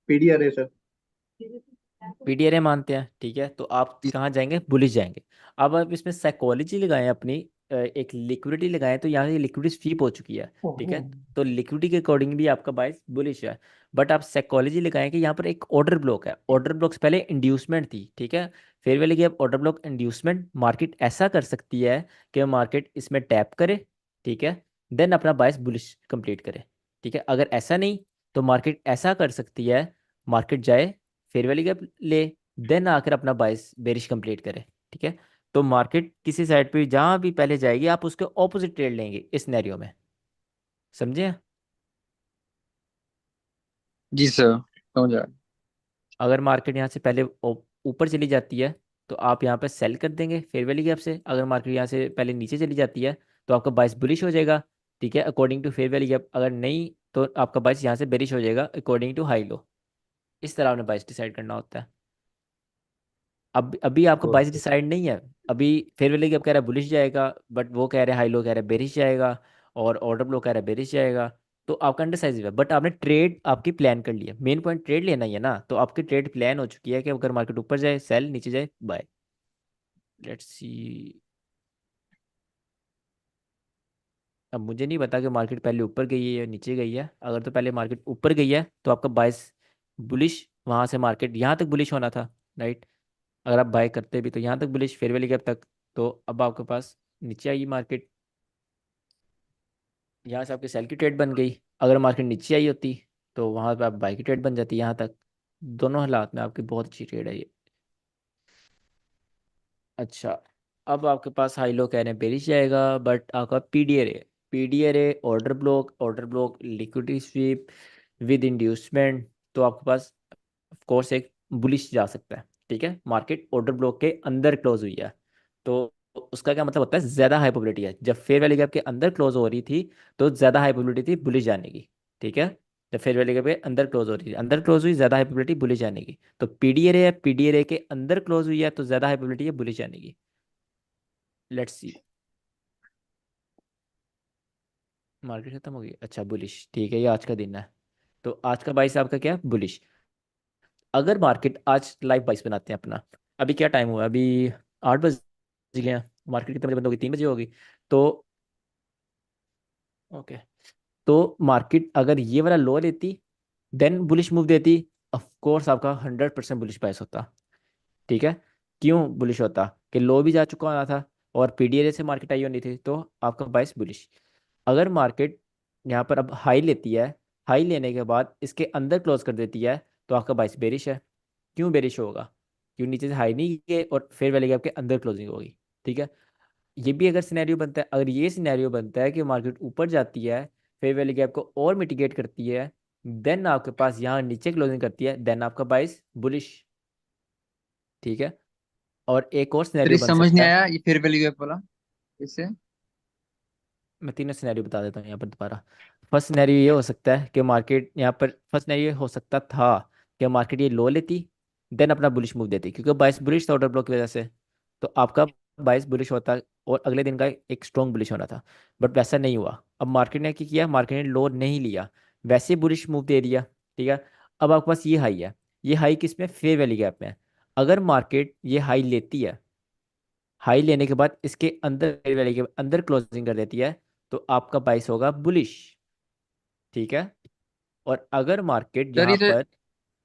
पीडीआर है सर। पीडीआरए मानते हैं, ठीक है। तो आप जी कहाँ जाएंगे, बुलिश जाएंगे। अब आप इसमें साइकोलॉजी लगाएं अपनी, एक लिक्विडिटी लगाएं, तो यहाँ से लिक्विडिटी स्वीप हो चुकी है, ठीक है। तो लिक्विडिटी के अकॉर्डिंग भी आपका बाइस बुलिश है, बट आप साइकोलॉजी लगाएं कि यहाँ पर एक ऑर्डर ब्लॉक है, ऑर्डर ब्लॉक से पहले इंड्यूसमेंट थी, ठीक है। फेयर वैल्यू की अब ऑर्डर ब्लॉक इंड्यूसमेंट, मार्केट ऐसा कर सकती है कि मार्केट इसमें टैप करे, ठीक है, देन अपना बाइस बुलिश कंप्लीट करे, ठीक है। अगर ऐसा नहीं, तो मार्केट ऐसा कर सकती है, मार्केट जाए फेयर वैल्यू गैप ले, देन आकर अपना बाइस बेरिश कंप्लीट करे, ठीक है। तो मार्केट किसी साइड पे जहां भी पहले जाएगी, आप उसके ऑपोजिट ट्रेड लेंगे इस सिनेरियो में, समझे। जी सर, समझ आया। अगर मार्केट यहाँ से पहले ऊपर चली जाती है, तो आप यहाँ पे सेल कर देंगे फेयर वैल्यू गैप से। अगर मार्केट यहाँ से पहले नीचे चली जाती है, तो आपका बाइस बुलिश हो जाएगा, ठीक है, according to fair value gap. अगर नहीं, तो आपका बाइस यहाँ से बेरिश हो जाएगा अकॉर्डिंग टू हाई लो। इस तरह आपने बाइस डिसाइड करना होता है। अब अभी आपका बाइस ओके डिसाइड नहीं है। अभी फेयर वैल्यू अब कह रहा है बुलिश जाएगा, बट वो कह रहे हैं, हाई लो कह रहा है बेरिश जाएगा, और ऑर्डर ब्लो कह रहा है बेरिश जाएगा। तो आपका अंडरसाइज है, बट आपने ट्रेड आपकी प्लान कर लिया, मेन पॉइंट ट्रेड लेना ही है ना। तो आपकी ट्रेड प्लान हो चुकी है कि अगर मार्केट ऊपर जाए सेल, नीचे जाए बाय। Let's see. अब मुझे नहीं पता कि मार्केट पहले ऊपर गई है या नीचे गई है। अगर तो पहले मार्केट ऊपर गई है, तो आपका बाइस बुलिश, वहां से मार्केट यहाँ तक बुलिश होना था, राइट। अगर आप बाय करते भी तो यहाँ तक बुलिश फेयर वैल्यू गैप तक। तो अब आपके पास नीचे आई मार्केट, यहाँ से आपकी सेल की ट्रेड बन गई। अगर मार्केट नीचे आई होती, तो वहां पे आप बाय की ट्रेड बन जाती यहाँ तक। दोनों हालात में आपकी बहुत अच्छी ट्रेड है ये। अच्छा, अब आपके पास हाई लो कह रहे हैं बेरिश जाएगा, बट आपका PDRA order block liquidity sweep with inducement, तो आपके पास ऑफ कोर्स एक बुलिश जा सकता है, ठीक है। मार्केट ऑर्डर ब्लॉक के अंदर क्लोज हुई है, तो उसका क्या मतलब होता है, ज्यादा हाई प्रोबेबिलिटी है। जब फेयर वैल्यू गैप के अंदर क्लोज हो रही थी, तो ज्यादा हाई प्रोबेबिलिटी थी बुलिश जाने की, ठीक है। जब फेयर वैल्यू गैप के अंदर क्लोज हो रही थी, अंदर क्लोज हुई, ज्यादा हाई प्रोबेबिलिटी बुलिश जाने की। तो पीडीआरए है, पीडीआरए के अंदर क्लोज हुई है, तो ज्यादा हाई प्रोबेबिलिटी है बुलिश जाने की। Let's see. मार्केट खत्म हो गई, अच्छा बुलिश, ठीक है, ये आज का दिन है। तो आज का बाइस आपका क्या है, बुलिश। अगर मार्केट आज लाइव बाइस बनाते हैं अपना, अभी क्या टाइम हुआ है, अभी 8 बज गए हैं। मार्केट कितने बजे बंद होगी, 3 बजे होगी। तो ओके, तो मार्केट अगर ये वाला लो लेती, देन बुलिश मूव देती, ऑफ कोर्स आपका 100% बुलिश बाइस होता, ठीक है। क्यों बुलिश होता, कि लो भी जा चुका होना था, और पीडीआरए से मार्केट आई होनी थी, तो आपका बाइस बुलिश। अगर मार्केट यहाँ पर अब हाई लेती है, हाई लेने के बाद इसके अंदर क्लोज कर देती है, तो आपका बाइस बेरिश है। क्यों बेरिश होगा, क्यों नीचे से हाई नहीं गए और फेयर वैल्यू गैप के अंदर क्लोजिंग होगी, ठीक है। ये भी अगर सिनेरियो बनता है, अगर ये सिनेरियो बनता है कि मार्केट ऊपर जाती है, फेयर वैल्यू गैप को और मिटिगेट करती है, देन आपके पास यहाँ नीचे क्लोजिंग करती है, देन आपका बाइस बुलिश, ठीक है। और एक और सर सिनेरियो ये बन समझ सकता नहीं है। आया, ये फेयर वैल्यू गैप वाला इससे। मैं तीनों सिनेरियो बता देता हूँ यहाँ पर दोबारा। फर्स्ट सिनेरियो ये हो सकता है कि मार्केट यहाँ पर, फर्स्ट सिनेरियो हो सकता था कि मार्केट ये लो लेती, देन अपना बुलिश मूव देती है, क्योंकि बाइस बुलिश था ऑर्डर ब्लॉक की वजह से, तो आपका बाइस बुलिश होता और अगले दिन का एक स्ट्रॉन्ग बुलिश होना था। बट वैसा नहीं हुआ। अब मार्केट ने क्या किया, मार्केट ने लो नहीं लिया, वैसे बुलिश मूव दे दिया। ठीक है, अब आपके पास ये हाई है, ये हाई किस में, फेयर वैल्यू गैप में है। अगर मार्केट ये हाई लेती है, हाई लेने के बाद इसके अंदर फेयर वैल्यू के अंदर क्लोजिंग कर देती है, तो आपका बाइस होगा बुलिश। ठीक है, और अगर मार्केट सर ये यहाँ तो पर,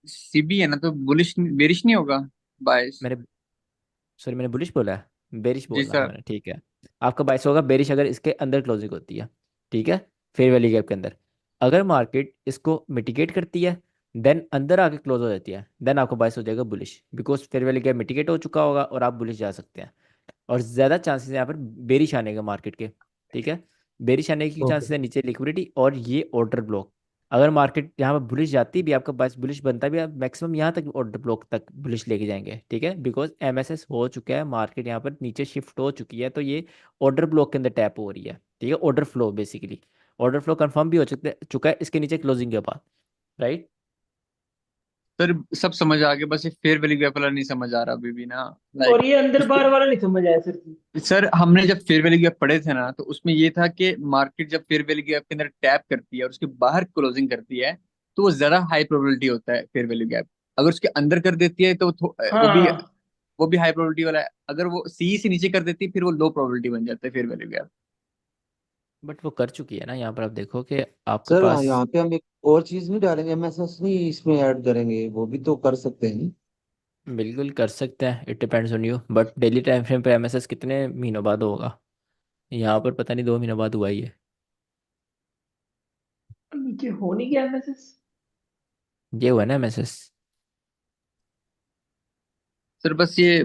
सीबी है ना, तो बुलिश बेरिश नहीं होगा बायस? मैंने, सॉरी मैंने बुलिश बोला है, बेरिश जी बोल रहा हूँ सर। मैंने। ठीक है, आपका बाइस होगा बेरिश अगर इसके अंदर क्लोजिंग होती है। ठीक है, फेयर वैल्यू गैप के अंदर। अगर मार्केट इसको मिटिगेट करती है, देन अंदर आके क्लोज हो जाती है, देन आपका बाइस हो जाएगा bullish, because fair value gap mitigate हो चुका होगा और आप बुलिश जा सकते हैं। और ज़्यादा चांसेस हैं यहाँ पर बेरिश आने का मार्केट के। ठीक है, बेरिश आने की ओके। चांसेस है नीचे लिक्विडिटी और ये ऑर्डर ब्लॉक। अगर मार्केट यहाँ पर बुलिश जाती भी, आपका बाइस बुलिश बनता भी, आप मैक्सिमम यहाँ तक ऑर्डर ब्लॉक तक बुलिश लेके जाएंगे। ठीक है, बिकॉज एमएसएस हो चुका है, मार्केट यहाँ पर नीचे शिफ्ट हो चुकी है, तो ये ऑर्डर ब्लॉक के अंदर टैप हो रही है। ठीक है, order flow basically, order flow confirm भी हो चुका है इसके नीचे क्लोजिंग के बाद। राइट। सर सब समझ आ गया, बस ये फेयर वैल्यू गैप वाला नहीं समझ आ रहा अभी भी ना। और लाइक ये अंदर उसमें, बार वाला नहीं समझ आया सर जी। सर हमने जब फेयर वैल्यू गैप पढ़े थे ना, तो उसमें ये था कि मार्केट जब फेयर वैल्यू गैप के अंदर टैप करती है और उसके बाहर क्लोजिंग करती है, तो वो ज्यादा हाई प्रोबेबिलिटी होता है फेयर वैल्यू गैप। अगर उसके अंदर कर देती है तो वो भी हाँ। वो भी हाई प्रोबेबिलिटी वाला है। अगर वो सी से नीचे कर देती है, फिर वो लो प्रोबेबिलिटी बन जाता है फेयर वैल्यू गैप। बट वो कर चुकी है ना, यहाँ पर आप देखो कि आपके सर पास। यहाँ पे हम एक और चीज नहीं डालेंगे, एमएसएस नहीं इसमें ऐड करेंगे, वो भी तो कर सकते हैं। बिल्कुल कर सकते हैं, it depends on you, but daily time frame पे एमएसएस कितने महीनों बाद होगा? यहाँ पर पता नहीं 2 महीनों बाद हुआ ही है। नीचे हो नहीं गया मैसेज। ये हुआ ना एमएसएस। सर बस ये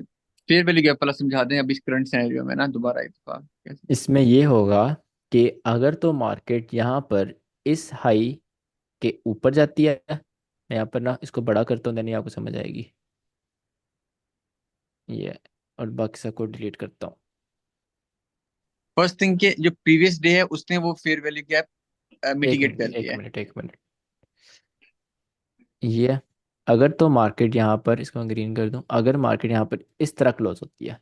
फेयर वैल्यू गैप वाला समझा दें अभी इस करंट सिनेरियो में ना, दोबारा एक दफा कैसे। इसमें ये होगा कि अगर तो मार्केट यहाँ पर इस हाई के ऊपर जाती है, मैं यहाँ पर ना इसको बड़ा करता हूँ, देन ये आपको समझ आएगी ये, और बाकी सबको डिलीट करता हूँ। फर्स्ट थिंग के जो प्रीवियस डे है उसने वो फेयर वैल्यू गैप एक मिटिगेट मिनट कर एक दिया है। मिनट एक मिनट, ये अगर तो मार्केट यहाँ पर, इसको मैं ग्रीन कर दूँ, अगर मार्केट यहाँ पर इस तरह क्लोज होती है,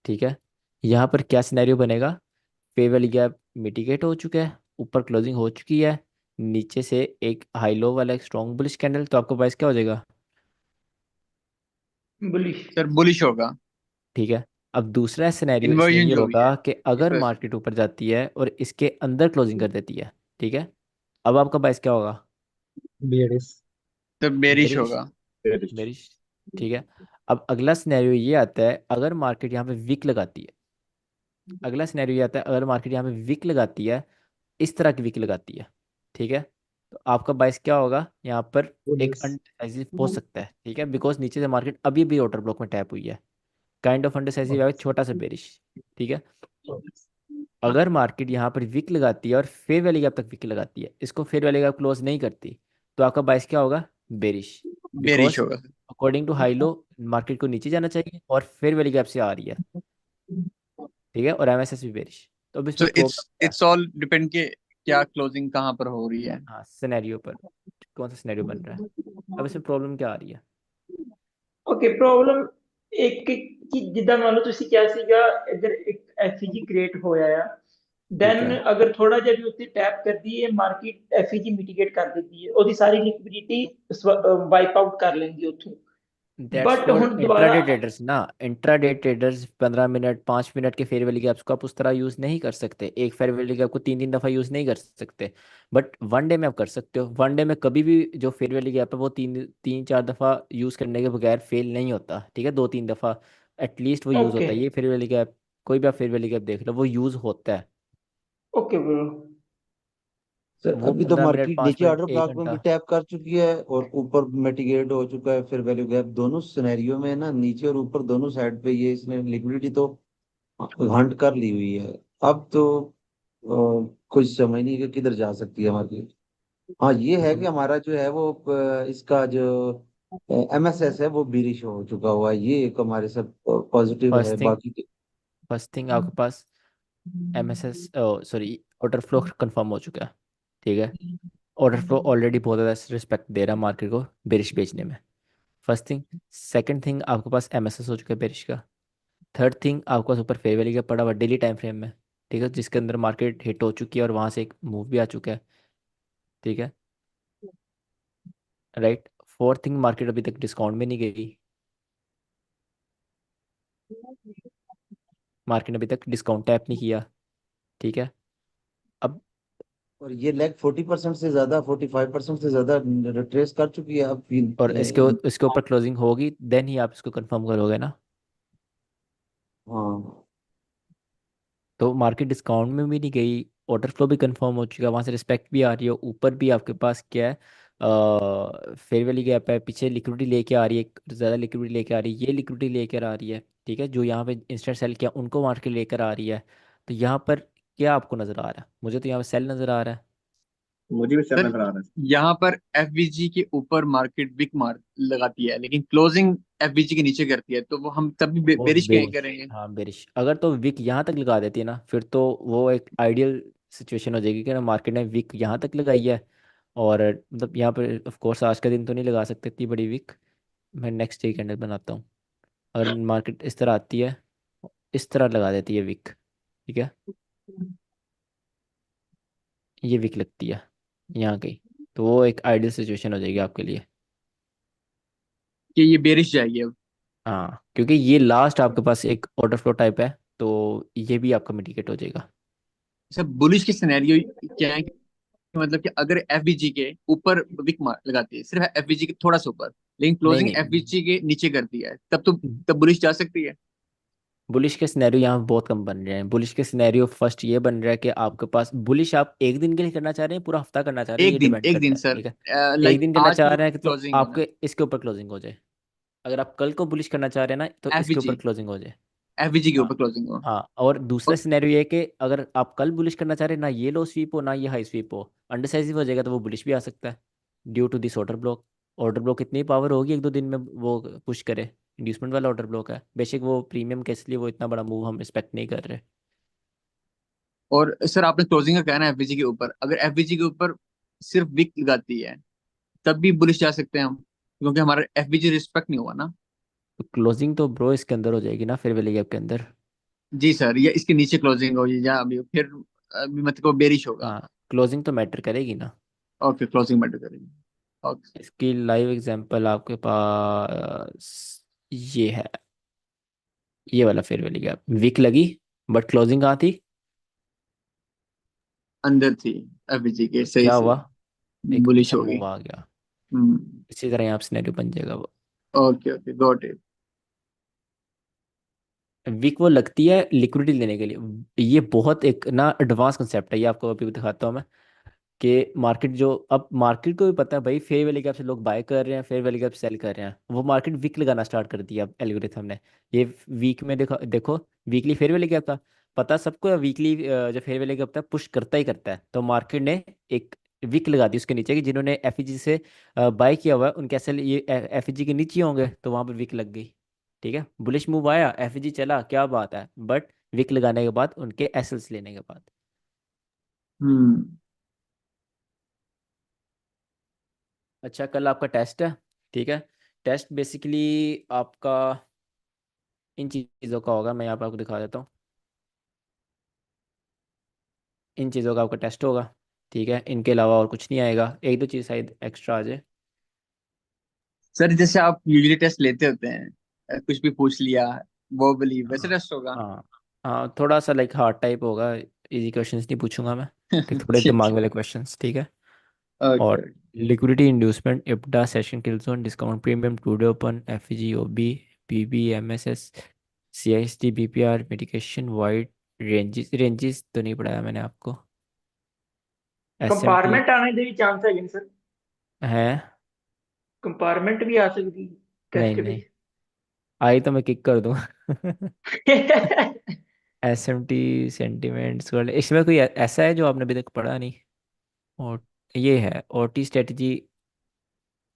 ठीक है, यहाँ पर क्या सिनेरियो बनेगा, पे वाली गैप मिटिगेट हो चुका है, ऊपर क्लोजिंग हो चुकी है, नीचे से एक हाई लो वाला एक स्ट्रॉन्ग बुलिश कैंडल, तो आपको प्राइस क्या हो जाएगा? बुलिश। सर बुलिश होगा। ठीक है, अब दूसरा सिनेरियो इसमें इन्वर्जन ये जो भी है होगा कि इस अगर वजह से। मार्केट ऊपर जाती है और इसके अंदर क्लोजिंग कर देती है, ठीक है, अब आपका प्राइस क्या होगा? बियरिस। तो बेरिश बेरिश। होगा। बेरिश। ठीक है, अब अगला सिनेरियो ये आता है, अगर मार्केट यहाँ पे विक लगाती है, अगला सिनेरियो ये आता है अगर मार्केट यहाँ पे विक लगाती है, इस तरह की विक लगाती है, ठीक है, तो आपका बाइस क्या होगा यहाँ पर? एक बुलिस। अनडिसाइसिव हो सकता है, ठीक है, बिकॉज नीचे से मार्केट अभी भी ऑर्डर ब्लॉक में टैप हुई है, काइंड ऑफ अनडिसाइसिव है, छोटा सा बेरिश। ठीक है, अगर मार्केट यहाँ पर विक लगाती है और फेयर वैल्यू गैप तक विक लगाती है, इसको फेयर वैल्यू गैप क्लोज नहीं करती, तो आपका बाइस क्या होगा? बेरिश। बेरिश बिकॉज होगा। According to high low market को नीचे जाना चाहिए और फेयर वैल्यू गैप से आ रही है। ठीक है, और एमएसएस भी बेरिश। तो अब तो इसमें प्रॉब्लम इट्स क्या है? इट्स ऑल डिपेंड के क्या क्लोजिंग कहाँ पर हो रही है। हाँ, सिनेरियो पर, कौन सा सिनेरियो बन रहा है। अब इसमें प्रॉब्लम क्या आ रही है? ਓਕੇ ਪ੍ਰੋਬਲਮ ਇੱਕ ਕਿ ਜਿੱਦਾਂ ਮੰਨ ਲਓ ਤੁਸੀਂ ਕਿਹਾ ਸੀਗਾ ਇੱਧਰ ਇੱਕ ਐਫਈਜੀ ਕ੍ਰੀਏਟ ਹੋਇਆ ਆ ठीक है, ਦੈਨ ਅਗਰ ਥੋੜਾ ਜਿਹਾ ਵੀ ਉੱਤੇ ਟੈਪ ਕਰਦੀ ਹੈ ਮਾਰਕੀਟ ਐਫਈਜੀ ਮਿਟੀਗੇਟ ਕਰ ਦਿੰਦੀ ਹੈ ਉਹਦੀ ਸਾਰੀ ਲਿਕਵਿਡਿਟੀ ਵਾਈਪ ਆਊਟ ਕਰ ਲੈਂਦੀ ਉੱਥੋਂ दैट्स बट फॉर ਹੁਣ ਦੁਬਾਰਾ इंट्राडे ट्रेडर्स ना। इंट्राडे ट्रेडर्स 15 मिनट 5 मिनट के फेयर वैल्यू गैप्स को आप उस तरह यूज़ नहीं कर सकते, एक फेयर वैल्यू गैप को 3 3 दफ़ा यूज़ नहीं कर सकते। बट वन डे में आप कर सकते हो, वन डे में कभी भी जो फेयर वैल्यू गैप है वो 3 3 4 दफ़ा यूज़ करने के बगैर फेल नहीं होता। ठीक है, 2 3 दफ़ा एटलीस्ट वो यूज़ ओके होता है, ये फेयर वैल्यू गैप, कोई भी आप फेयर वैल्यू गैप देख लो वो यूज़ होता है। ओके ब्रो सर वो अभी तो 15 मिनट मार्केट पाँच नीचे मिनट ऑर्डर एक ब्लॉक में भी घंटा टैप कर चुकी है और ऊपर मिटिगेट हो चुका है, फिर वैल्यू गैप दोनों सिनेरियो में ना, नीचे और ऊपर दोनों साइड पे ये इसने लिक्विडिटी तो हंट कर ली हुई है। अब तो कुछ समझ नहीं कि किधर जा सकती है मार्केट। हाँ ये है कि हमारा जो है वो इसका जो एमएसएस है वो बिरिश हो चुका हुआ है, ये एक हमारे सब पॉजिटिव है फर्स्ट थिंग, बाकी के। फर्स्ट थिंग आपके पास MSS, sorry, order flow confirm हो चुका है। ठीक है, ऑर्डर फ्लो ऑलरेडी बहुत ज़्यादा रिस्पेक्ट दे रहा है मार्केट को बेरिश बेचने में। First thing. सेकंड थिंग, आपके पास एमएसएस हो चुका है बेरिश का। थर्ड थिंग, आपके पास ऊपर फेयर वैल्यू का पड़ा हुआ डेली टाइम फ्रेम में, ठीक है, जिसके अंदर मार्केट हिट हो चुकी है और वहां से एक मूव भी आ चुका है, ठीक है, राइट। फोर्थ थिंग, मार्केट अभी तक डिस्काउंट में नहीं गई, मार्केट ने अभी तक डिस्काउंट टैप नहीं किया, ठीक है। अब और ये लेग 40% से ज्यादा, 45% से ज्यादा रिट्रेस कर चुकी है अब और इसके ऊपर क्लोजिंग होगी देन ही आप इसको कंफर्म करोगे ना। हाँ। तो मार्केट डिस्काउंट में भी नहीं गई, ऑर्डर फ्लो भी कंफर्म हो चुका है, वहां से रिस्पेक्ट भी आ रही है, ऊपर भी आपके पास क्या है, फेयर वैल्यू गैप है, पीछे लिक्विडिटी लेके आ रही है, ज़्यादा लिक्विडिटी लेके आ रही है, ये लिक्विडिटी लेकर आ रही है, ठीक है, जो यहाँ पे इंस्टेंट सेल किया उनको मार्केट लेकर आ रही है। तो यहाँ पर क्या आपको नज़र आ रहा है? मुझे तो यहाँ पे सेल नज़र आ रहा है। मुझे भी सेल सर नजर आ रहा है। यहाँ पर एफवीजी के ऊपर मार्केट विक मार लगाती है, लेकिन क्लोजिंग एफवीजी के नीचे करती है, तो वो हम तब भी वो बेरिश कहीं बेरिश, करेंगे। हाँ बेरिश। अगर तो विक यहाँ तक लगा देती है ना, फिर तो वो एक आइडियल सिचुएशन हो जाएगी कि ना मार्केट ने विक यहाँ तक लगाई है, और मतलब यहाँ पर ऑफ कोर्स आज का दिन तो नहीं लगा सकते इतनी बड़ी विक, मैं नेक्स्ट डे कैंडल बनाता हूँ। अगर मार्केट इस तरह आती है, इस तरह लगा देती है विक, ठीक है, ये विक लगती है यहाँ कहीं, तो वो एक आइडियल सिचुएशन हो जाएगी आपके लिए। कि ये बेरिश जाएगी अब। हाँ, क्योंकि ये लास्ट आपके पास एक ऑर्डर फ्लो टाइप है, तो ये भी आपका मिटिगेट हो जाएगा। सर बुलिश की सिनेरियो क्या है कि मतलब कि अगर एफवीजी के ऊपर विक मार लगाती है, सिर्फ एफवीजी के थोड़ा सा ऊपर, लेकिन नहीं क्लोजिंग नहीं, एफवीजी के नीचे करती है, तब तो तब बुलिश जा सकती है। बुलिश के सिनेरियो यहाँ बहुत कम बन रहे हैं। बुलिश के सिनेरियो फर्स्ट ये बन रहा है कि आपके पास बुलिश आप एक दिन के लिए करना चाह रहे हैं, पूरा हफ्ता करना चाह रहे हैं, ये डिपेंड एक दिन करता है, सर, ठीक है। एक लाइक दिन करना आज चाह रहे हैं कि तो क्लोजिंग है ना, आपके इसके ऊपर क्लोजिंग हो जाए। अगर आप कल को बुलिश करना चाह रहे हैं ना, तो इसके ऊपर एफवीजी क्लोजिंग हो जाए। एफवीजी के हाँ। ऊपर क्लोजिंग हो। हाँ, और दूसरा सिनेरियो ये है कि अगर आप कल बुलिश करना चाह रहे हैं, ना ये लो स्वीप हो ना ये हाई स्वीप हो, अंडरसाइजिव हो जाएगा, तो वो बुलिश भी आ सकता है due to this order block. Order block इतनी पावर होगी एक दो दिन में वो पुश करे, इंड्यूसमेंट वाला ऑर्डर ब्लॉक है बेशक, वो प्रीमियम के इसलिए वो इतना बड़ा मूव हम रिस्पेक्ट नहीं कर रहे। और सर आपने क्लोजिंग का कहना है एफवीजी के ऊपर, अगर एफवीजी के ऊपर सिर्फ विक लगाती है तब भी बुलिश जा सकते हैं हम, क्योंकि हमारा एफवीजी रिस्पेक्ट नहीं हुआ ना। तो क्लोजिंग तो ब्रो इसके अंदर हो जाएगी ना, फिर वाले गैप के अंदर। जी सर, ये इसके नीचे क्लोजिंग हो या अभी फिर अभी मतलब बेरिश होगा। हाँ, क्लोजिंग तो मैटर करेगी ना। ओके, क्लोजिंग मैटर करेंगे। ओके। इसकी लाइव एग्जांपल आपके पास ये है, ये वाला फेयर वैली गैप वीक लगी, बट क्लोजिंग कहाँ थी? अंदर थी एफवीजी के, सही क्या हुआ? सही। एक बुलिश अच्छा होगी। मूव आ गया, हम्म। इसी तरह यहाँ सिनेरियो बन जाएगा वो। Okay okay, got it. Weak वो लगती है लिक्विडिटी लेने के लिए, ये बहुत एक ना एडवांस कंसेप्ट है, ये आपको अभी भी दिखाता हूँ मैं। कि मार्केट जो, अब मार्केट को भी पता है भाई फेयर वैल्यू गैप से लोग बाय कर रहे हैं, फेयर वैल्यू गैप सेल कर रहे हैं, वो मार्केट वीक लगाना स्टार्ट कर दिया अब एल्गोरिथम ने। ये वीक में देखो देखो, वीकली फेयर वैल्यू गैप था, पता सबको है वीकली जो फेयर वैल्यू गैप था पुश करता ही करता है, तो मार्केट ने एक वीक लगा दी उसके नीचे कि जिन्होंने एफईजी से बाय किया हुआ है उनके एसएल ये एफईजी के नीचे होंगे, तो वहां पर वीक लग गई, ठीक है। बुलिश मूव आया, एफईजी चला, क्या बात है, बट वीक लगाने के बाद उनके एसएल्स लेने के बाद। हम्म। अच्छा, कल आपका टेस्ट है, ठीक है। टेस्ट बेसिकली आपका इन चीज़ों का होगा, मैं यहाँ पर आपको दिखा देता हूँ। इन चीज़ों का आपका टेस्ट होगा, ठीक है, इनके अलावा और कुछ नहीं आएगा, एक दो चीज़ शायद एक्स्ट्रा आ जाए। सर जैसे आप यूजली टेस्ट लेते होते हैं, कुछ भी पूछ लिया, वो बली वैसे हाँ टेस्ट होगा। हाँ हाँ, थोड़ा सा लाइक हार्ड टाइप होगा, इजी क्वेश्चंस नहीं पूछूंगा मैं, कि थोड़े ठीक दिमाग है। वाले क्वेश्चंस, ठीक है। ओके और okay. Liquidity inducement, IPDA, session kill zone, discount premium, today open, FG, OB, PB, MSS, CIST, BPR, mitigation, wide, ranges तो नहीं पढ़ाया मैंने आपको, एसएमटी कंपार्टमेंट आने ਦੇ ਵੀ ਚਾਂਸ ਹੈਗੇ ਨੇ ਸਰ है। ਕੰਪਾਰਟਮੈਂਟ ਵੀ ਆ ਸਕਦੀ नहीं ਟੈਸਟ नहीं, ਵਿੱਚ आई तो मैं किक कर दूँ। एसएमटी सेंटिमेंट्स वाले इसमें कोई ऐसा है जो आपने अभी तक पढ़ा नहीं? और ये है ओटी स्ट्रेटजी,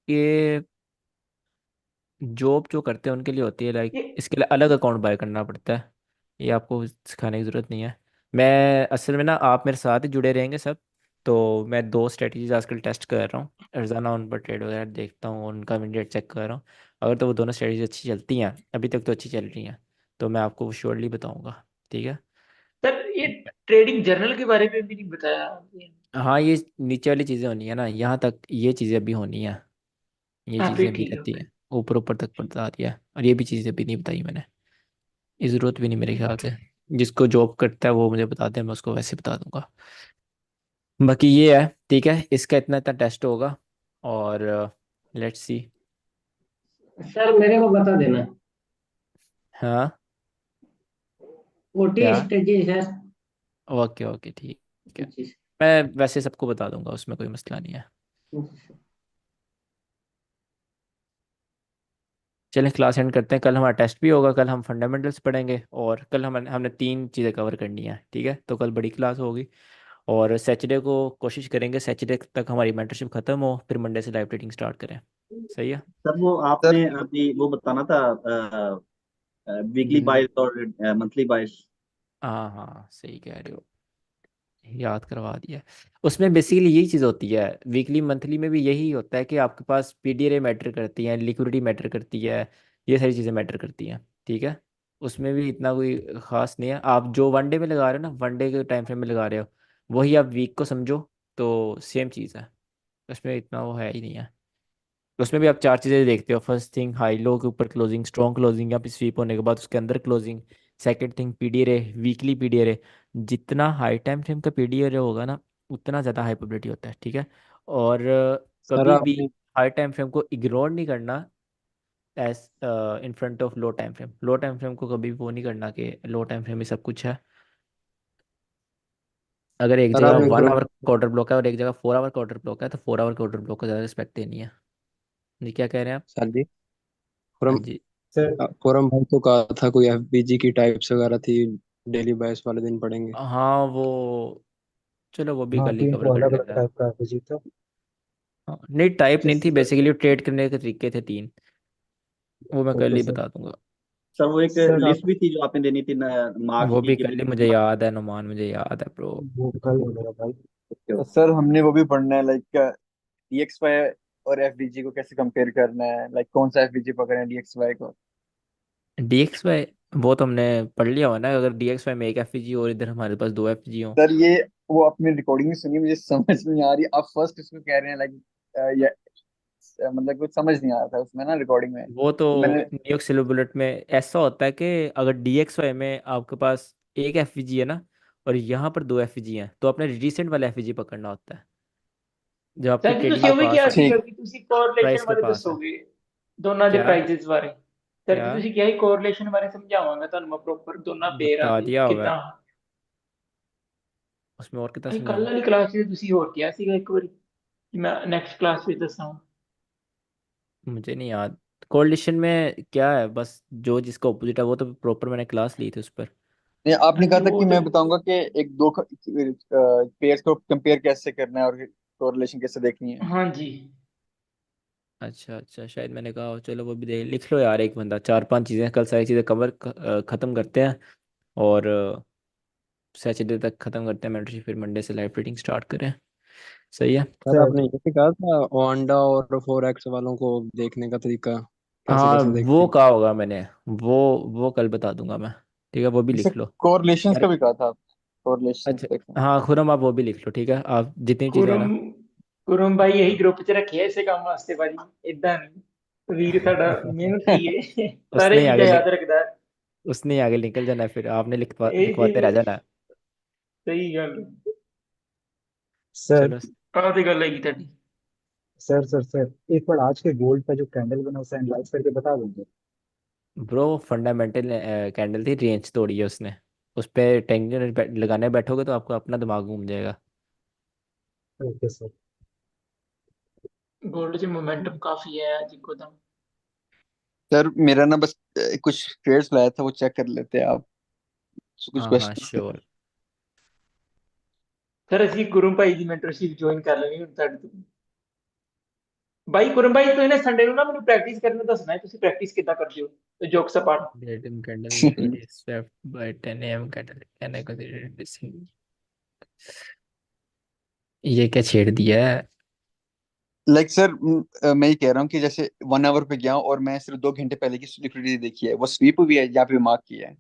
ये जॉब जो करते हैं उनके लिए होती है, लाइक ये इसके लिए अलग अकाउंट बाय करना पड़ता है, ये आपको सिखाने की ज़रूरत नहीं है। मैं असल में ना, आप मेरे साथ ही जुड़े रहेंगे सब, तो मैं 2 स्ट्रेटजीज आजकल टेस्ट कर रहा हूँ, अर्जाना उन पर ट्रेड वगैरह देखता हूँ, उनका इमीडिएट चेक कर रहा हूँ। अगर तो वो दोनों स्ट्रेटजी अच्छी चलती हैं, अभी तक तो अच्छी चल रही हैं, तो मैं आपको श्योरली बताऊंगा। ठीक है। सर ये ट्रेडिंग जर्नल के बारे में भी नहीं बताया आपने। हाँ, ये नीचे वाली चीज़ें होनी है ना, यहाँ तक ये चीज़ें अभी होनी है, ये हाँ चीज़ें फिर अभी ठीक है रहती okay। हैं, ऊपर ऊपर तक बता रही है, और ये भी चीज़ें अभी नहीं बताई मैंने, ये ज़रूरत भी नहीं मेरे ख्याल से। जिसको जॉब करता है वो मुझे बता दे, मैं उसको वैसे बता दूंगा। बाकी ये है, ठीक है, इसका इतना इतना टेस्ट होगा, और लेट्स सी। सर मेरे को बता देना हाँ। ओटी क्या? Strategy sir. ओके ओके, ठीक है। जी मैं वैसे सबको बता दूंगा, उसमें कोई मसला नहीं है। सर। चलें, क्लास एंड करते हैं। कल हमारा टेस्ट भी होगा, कल हम फंडामेंटल्स पढ़ेंगे, और कल हमने 3 चीज़ें कवर करनी है, ठीक है, तो कल बड़ी क्लास होगी। और सैटरडे को कोशिश करेंगे सैटरडे तक हमारी मेंटरशिप ख़त्म हो, फिर मंडे से लाइव ट्रेडिंग स्टार्ट करें। सही है। सर वो सर आपने अभी वो बताना था, वीकली हम्म, बाइस और मंथली बाइस। हाँ हाँ, सही कह रहे हो, याद करवा दिया। उसमें बेसिकली यही चीज़ होती है, वीकली मंथली में भी यही होता है कि आपके पास पीडीआर मैटर करती है, लिक्विडिटी मैटर करती है, ये सारी चीज़ें मैटर करती हैं। ठीक है। उसमें भी इतना कोई ख़ास नहीं है, आप जो वनडे में लगा रहे हो ना, वनडे के टाइम फ्रेम में लगा रहे हो, वही आप वीक को समझो, तो सेम चीज़ है, उसमें इतना वो है ही नहीं है। उसमें भी आप 4 चीज़ें देखते हो, फर्स्ट थिंग हाई लो के ऊपर क्लोजिंग, स्ट्रॉन्ग क्लोजिंग या फिर स्वीप होने के बाद उसके अंदर क्लोजिंग, सेकंड थिंग पीडीआर है, वीकली पीडीआर है। जितना हाई टाइम फ्रेम का पीडीआर होगा ना, उतना ज़्यादा हाई प्रोबेबिलिटी होता है। ठीक है। और सर कभी भी आपने हाई टाइम फ्रेम को इग्नोर नहीं करना as in front of low time frame. Low time frame को कभी वो नहीं करना कि लो टाइम फ्रेम में सब कुछ है। अगर एक सर जगह आपने 1 आवर ग्रोथ का ऑर्डर ब्लॉक है और एक जगह 4 आवर का ऑर्डर ब्लॉक है, तो 4 आवर के ऑर्डर ब्लॉक को ज़्यादा रिस्पेक्ट देनी है। ये क्या कह रहे हैं आप? सर जी हाँ फोरम जी। सर फोरम भाई तो कहा था कोई एफबीजी की टाइप्स वगैरह थी, डेली बायस वाले दिन पढ़ेंगे। हाँ वो, चलो वो भी हाँ कल ही 3 कवर तो कर अलग अलग लेना। टाइप का है तो। हाँ, नहीं टाइप नहीं थी, जिस बेसिकली ट्रेड करने के तरीके थे 3, वो मैं कल ओके ही सर। बता दूंगा। सर वो एक सर लिस्ट आप भी थी जो आपने देनी थी मार्क्स वो की भी कि कल ही, भाई मुझे याद है नुमान, मुझे याद है ब्रो। वो कल वगैरह भाई। सर हमने वो भी पढ़ना है, लाइक डीएक्सवाई और एफडीजी को कैसे कंपेयर करना है, लाइक कौन सा एफडीजी पकड़ना है डीएक्सवाई को। डीएक्सवाई वो तो हमने पढ़ लिया हुआ ना, अगर डीएक्सवाई में एक एफजी और इधर हमारे पास 2 एफजी हो। सर ये वो अपनी रिकॉर्डिंग में सुनिए, मुझे समझ नहीं आ रही, आप फर्स्ट इसको कह रहे हैं लाइक ये मतलब कुछ समझ नहीं आ रहा था उसमें ना रिकॉर्डिंग में, वो तो तो मैंने न्यूयॉर्क सिल्वर बुलेट में ऐसा होता है कि अगर डीएक्सवाई में आपके पास एक एफजी है ना, और यहाँ पर 2 एफजी हैं, तो आपने रिसेंट वाला एफजी पकड़ना होता है, जो आपकी सर जी ट्रेडिंग ਤੁਸੀਂ के ਉਹ ਵੀ पास ਕਿਹਾ है, ਸੀਗਾ ठीक। ਕਿ ਤੁਸੀਂ ਕੋਰਿਲੇਸ਼ਨ प्राइस के ਬਾਰੇ पास है। ਦੱਸੋਗੇ ਦੋਨਾਂ ਦੇ क्या? ਪ੍ਰਾइसेस ਬਾਰੇ। ਸਰ क्या? ਜੀ ਤੁਸੀਂ ਕਿਹਾ ਸੀ ਕੋਰਿਲੇਸ਼ਨ ਬਾਰੇ ਸਮਝਾਵਾਂਗਾ ਤੁਹਾਨੂੰ ਮੈਂ ਪ੍ਰੋਪਰ ਦੋਨਾਂ ਪੇਅਰਾਂ बता ਦੀ दिया होगा, ਕਿੱਦਾਂ। उसमें और कितना ਅਸੀਂ ਕੱਲ समझाऊं? ਵਾਲੀ ਕਲਾਸ 'ਚ ਤੁਸੀਂ ਹੋਰ ਕਿਹਾ ਸੀਗਾ ਇੱਕ ਵਾਰੀ ਕਿ ਮੈਂ नेक्स्ट क्लास ਵਿੱਚ ਦੱਸਾਂ। मुझे नहीं याद। कोalition में क्या है, बस जो जिसका ऑपोजिट है वो तो प्रॉपर मैंने क्लास ली थी उस पर। नहीं, आपने कहा ਹਾਂਜੀ था ਉਹ कि तो मैं बताऊंगा कि एक दो पेयर्स को कंपेयर कैसे करना है और कोरिलेशन कैसे देखनी है। ਹਾਂਜੀ। अच्छा अच्छा, शायद मैंने कहा हो, चलो वो भी देख लिख लो यार, एक बंदा 4 5 चीज़ें, कल सारी चीज़ें कवर ख़त्म करते हैं, और सैटरडे तक ख़त्म करते हैं मेंटरशिप, फिर मंडे से लाइव ट्रेडिंग स्टार्ट करें। सही है। सर सर आपने ये भी कहा था ओंडा और फोरेक्स वालों को देखने का तरीका, कैसे हाँ कैसे देखते वो हैं। कहा होगा मैंने, वो कल बता दूंगा मैं। ठीक है, वो भी जैसे लिख लो कोरिलेशंस यार। का भी कहा था, कोरिलेशंस अच्छा, देखना। हाँ खुरम, आप वो भी लिख लो, ठीक है, आप जितनी चीज़ें है ਕੁਰਮ ना। ਕੁਰਮ ਭਾਈ ਇਹੀ ਗਰੁੱਪ 'ਚ ਰੱਖਿਆ ਇਸੇ ਕੰਮ ਵਾਸਤੇ ਭਾਜੀ ਇਦਾਂ ਨਹੀਂ ਵੀਰ ਸਾਡਾ ਮਿਹਨਤੀ ਹੈ ਸਾਰੇ उसने ही ਚੀਜ਼ਾਂ आगे ਯਾਦ ਰੱਖਦਾ है। उसने ही आगे निकल जाना है, फिर आपने ਇਹ लिखवाते रह ਚੀਜ਼ जाना है। ਸਹੀ ਗੱਲ सर चलो ਆਹ ਤੇ ਗੱਲ ਹੈਗੀ ਤੁਹਾਡੀ। सर एक बार आज के गोल्ड का जो कैंडल बना उसे एनालाइज करके बता देंगे। ब्रो, फंडामेंटल कैंडल थी, रेंज तोड़ी है उसने, उस पर टेंशन लगाने बैठोगे तो आपको अपना दिमाग घूम जाएगा। Okay sir. गोल्ड 'ਚ मोमेंटम काफी है आज को दम। सर मेरा ना बस कुछ ट्रेड्स लाया था, वो चेक कर लेते हैं आप, कुछ हाँ हाँ क्वेश्चंस थे। श्योर। ਸਰ ਅਸੀਂ ਗੁਰੂ ਭਾਈ ਦੀ ਮੈਂਟਰਸ਼ਿਪ ਜੁਆਇਨ ਕਰ ਲੈਣੀ ਹੁਣ ਤੁਹਾਡੇ ਤੋਂ। ਬਾਈ ਗੁਰੂ ਭਾਈ ਤੁਸੀਂ ਨੇ ਸੰਡੇ ਨੂੰ ਨਾ ਮੈਨੂੰ ਪ੍ਰੈਕਟਿਸ ਕਰਨ ਨੂੰ ਦੱਸਣਾ ਹੈ ਤੁਸੀਂ ਪ੍ਰੈਕਟਿਸ ਕਿੱਦਾਂ ਕਰਦੇ ਹੋ ਤੇ ਜੋਕ spot. Datum candle liquidity swept by 10 a.m. candle, can I consider it this? ये क्या छेड़ दिया है? लाइक सर, मैं ये कह रहा हूँ कि जैसे 1 आवर पे गया हूँ और मैं सिर्फ 2 घंटे पहले की लिक्विडिटी देखी है, वो स्वीप हुई है, यहाँ पे मार्क किया है।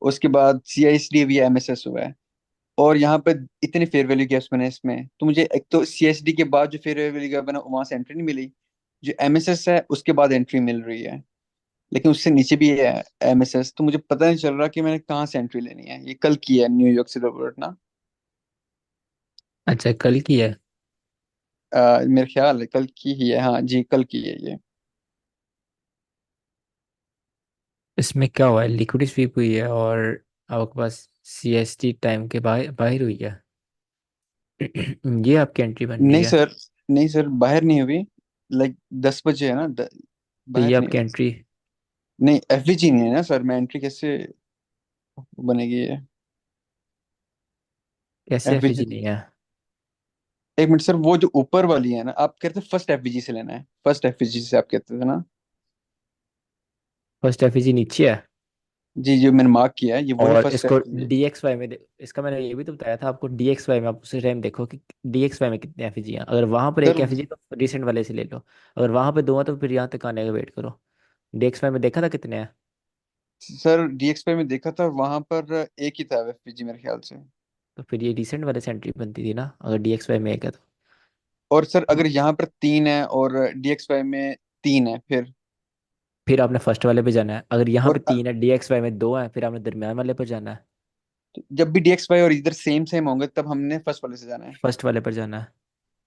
उसके बाद CISD भी है, MSS हुआ है, और यहाँ पे इतने फेयर वैल्यू गैप्स बने इसमें, तो मुझे एक तो CISD के बाद जो फेयर वैल्यू गैप बना वहां से एंट्री नहीं मिली, जो MSS है उसके बाद एंट्री मिल रही है, लेकिन उससे नीचे भी है MSS, तो मुझे पता नहीं चल रहा कि मैंने कहाँ से एंट्री लेनी है। ये कल की है न्यूयॉर्क से रोबोट ना। अच्छा, कल की है। मेरे ख्याल है कल की ही है, हाँ जी कल की है ये। इसमें क्या हुआ है, लिक्विड स्वीप हुई है और आपके पास CST टाइम के बाहर बाहर हुई है। ये आपकी एंट्री बन रही नहीं है। सर, नहीं सर, बाहर नहीं हुई। लाइक 10 बजे है ना, तो ये बाहर नहीं आपकी हुई। एंट्री नहीं, FVG नहीं है ना सर, मैं एंट्री कैसे बनेगी ये? कैसे FVG, FEG नहीं है? एक मिनट सर, वो जो ऊपर वाली है ना, आप कहते हैं फर्स्ट FVG से लेना है, फर्स्ट FVG से आप कहते थे ना। फर्स्ट FEG नीचे है। जी, जो मैंने मार्क किया है ये वही और फर्स्ट इसको FVG। DXY में इसका मैंने ये भी तो बताया था आपको, DXY में आप उसी टाइम देखो कि DXY में कितने FEG हैं। अगर वहां पर एक सर, FEG तो रिसेंट वाले से ले लो। अगर वहां पे दो है तो फिर यहाँ तक आने का वेट करो। DXY में देखा था कितने हैं? सर DXY में देखा था, वहां पर एक ही था FVG मेरे ख्याल से। तो फिर ये रिसेंट वाले से एंट्री बनती थी ना, अगर DXY में एक है तो। और सर अगर यहाँ पर 3 है और DXY में 3 है, फिर आपने फर्स्ट वाले पे जाना है। अगर यहाँ पे और 3 है, DXY में 2 है, फिर आपने दरमियान वाले पर जाना है। जब भी DXY और इधर सेम सेम होंगे तब हमने फर्स्ट वाले से जाना है। फर्स्ट वाले पर जाना है।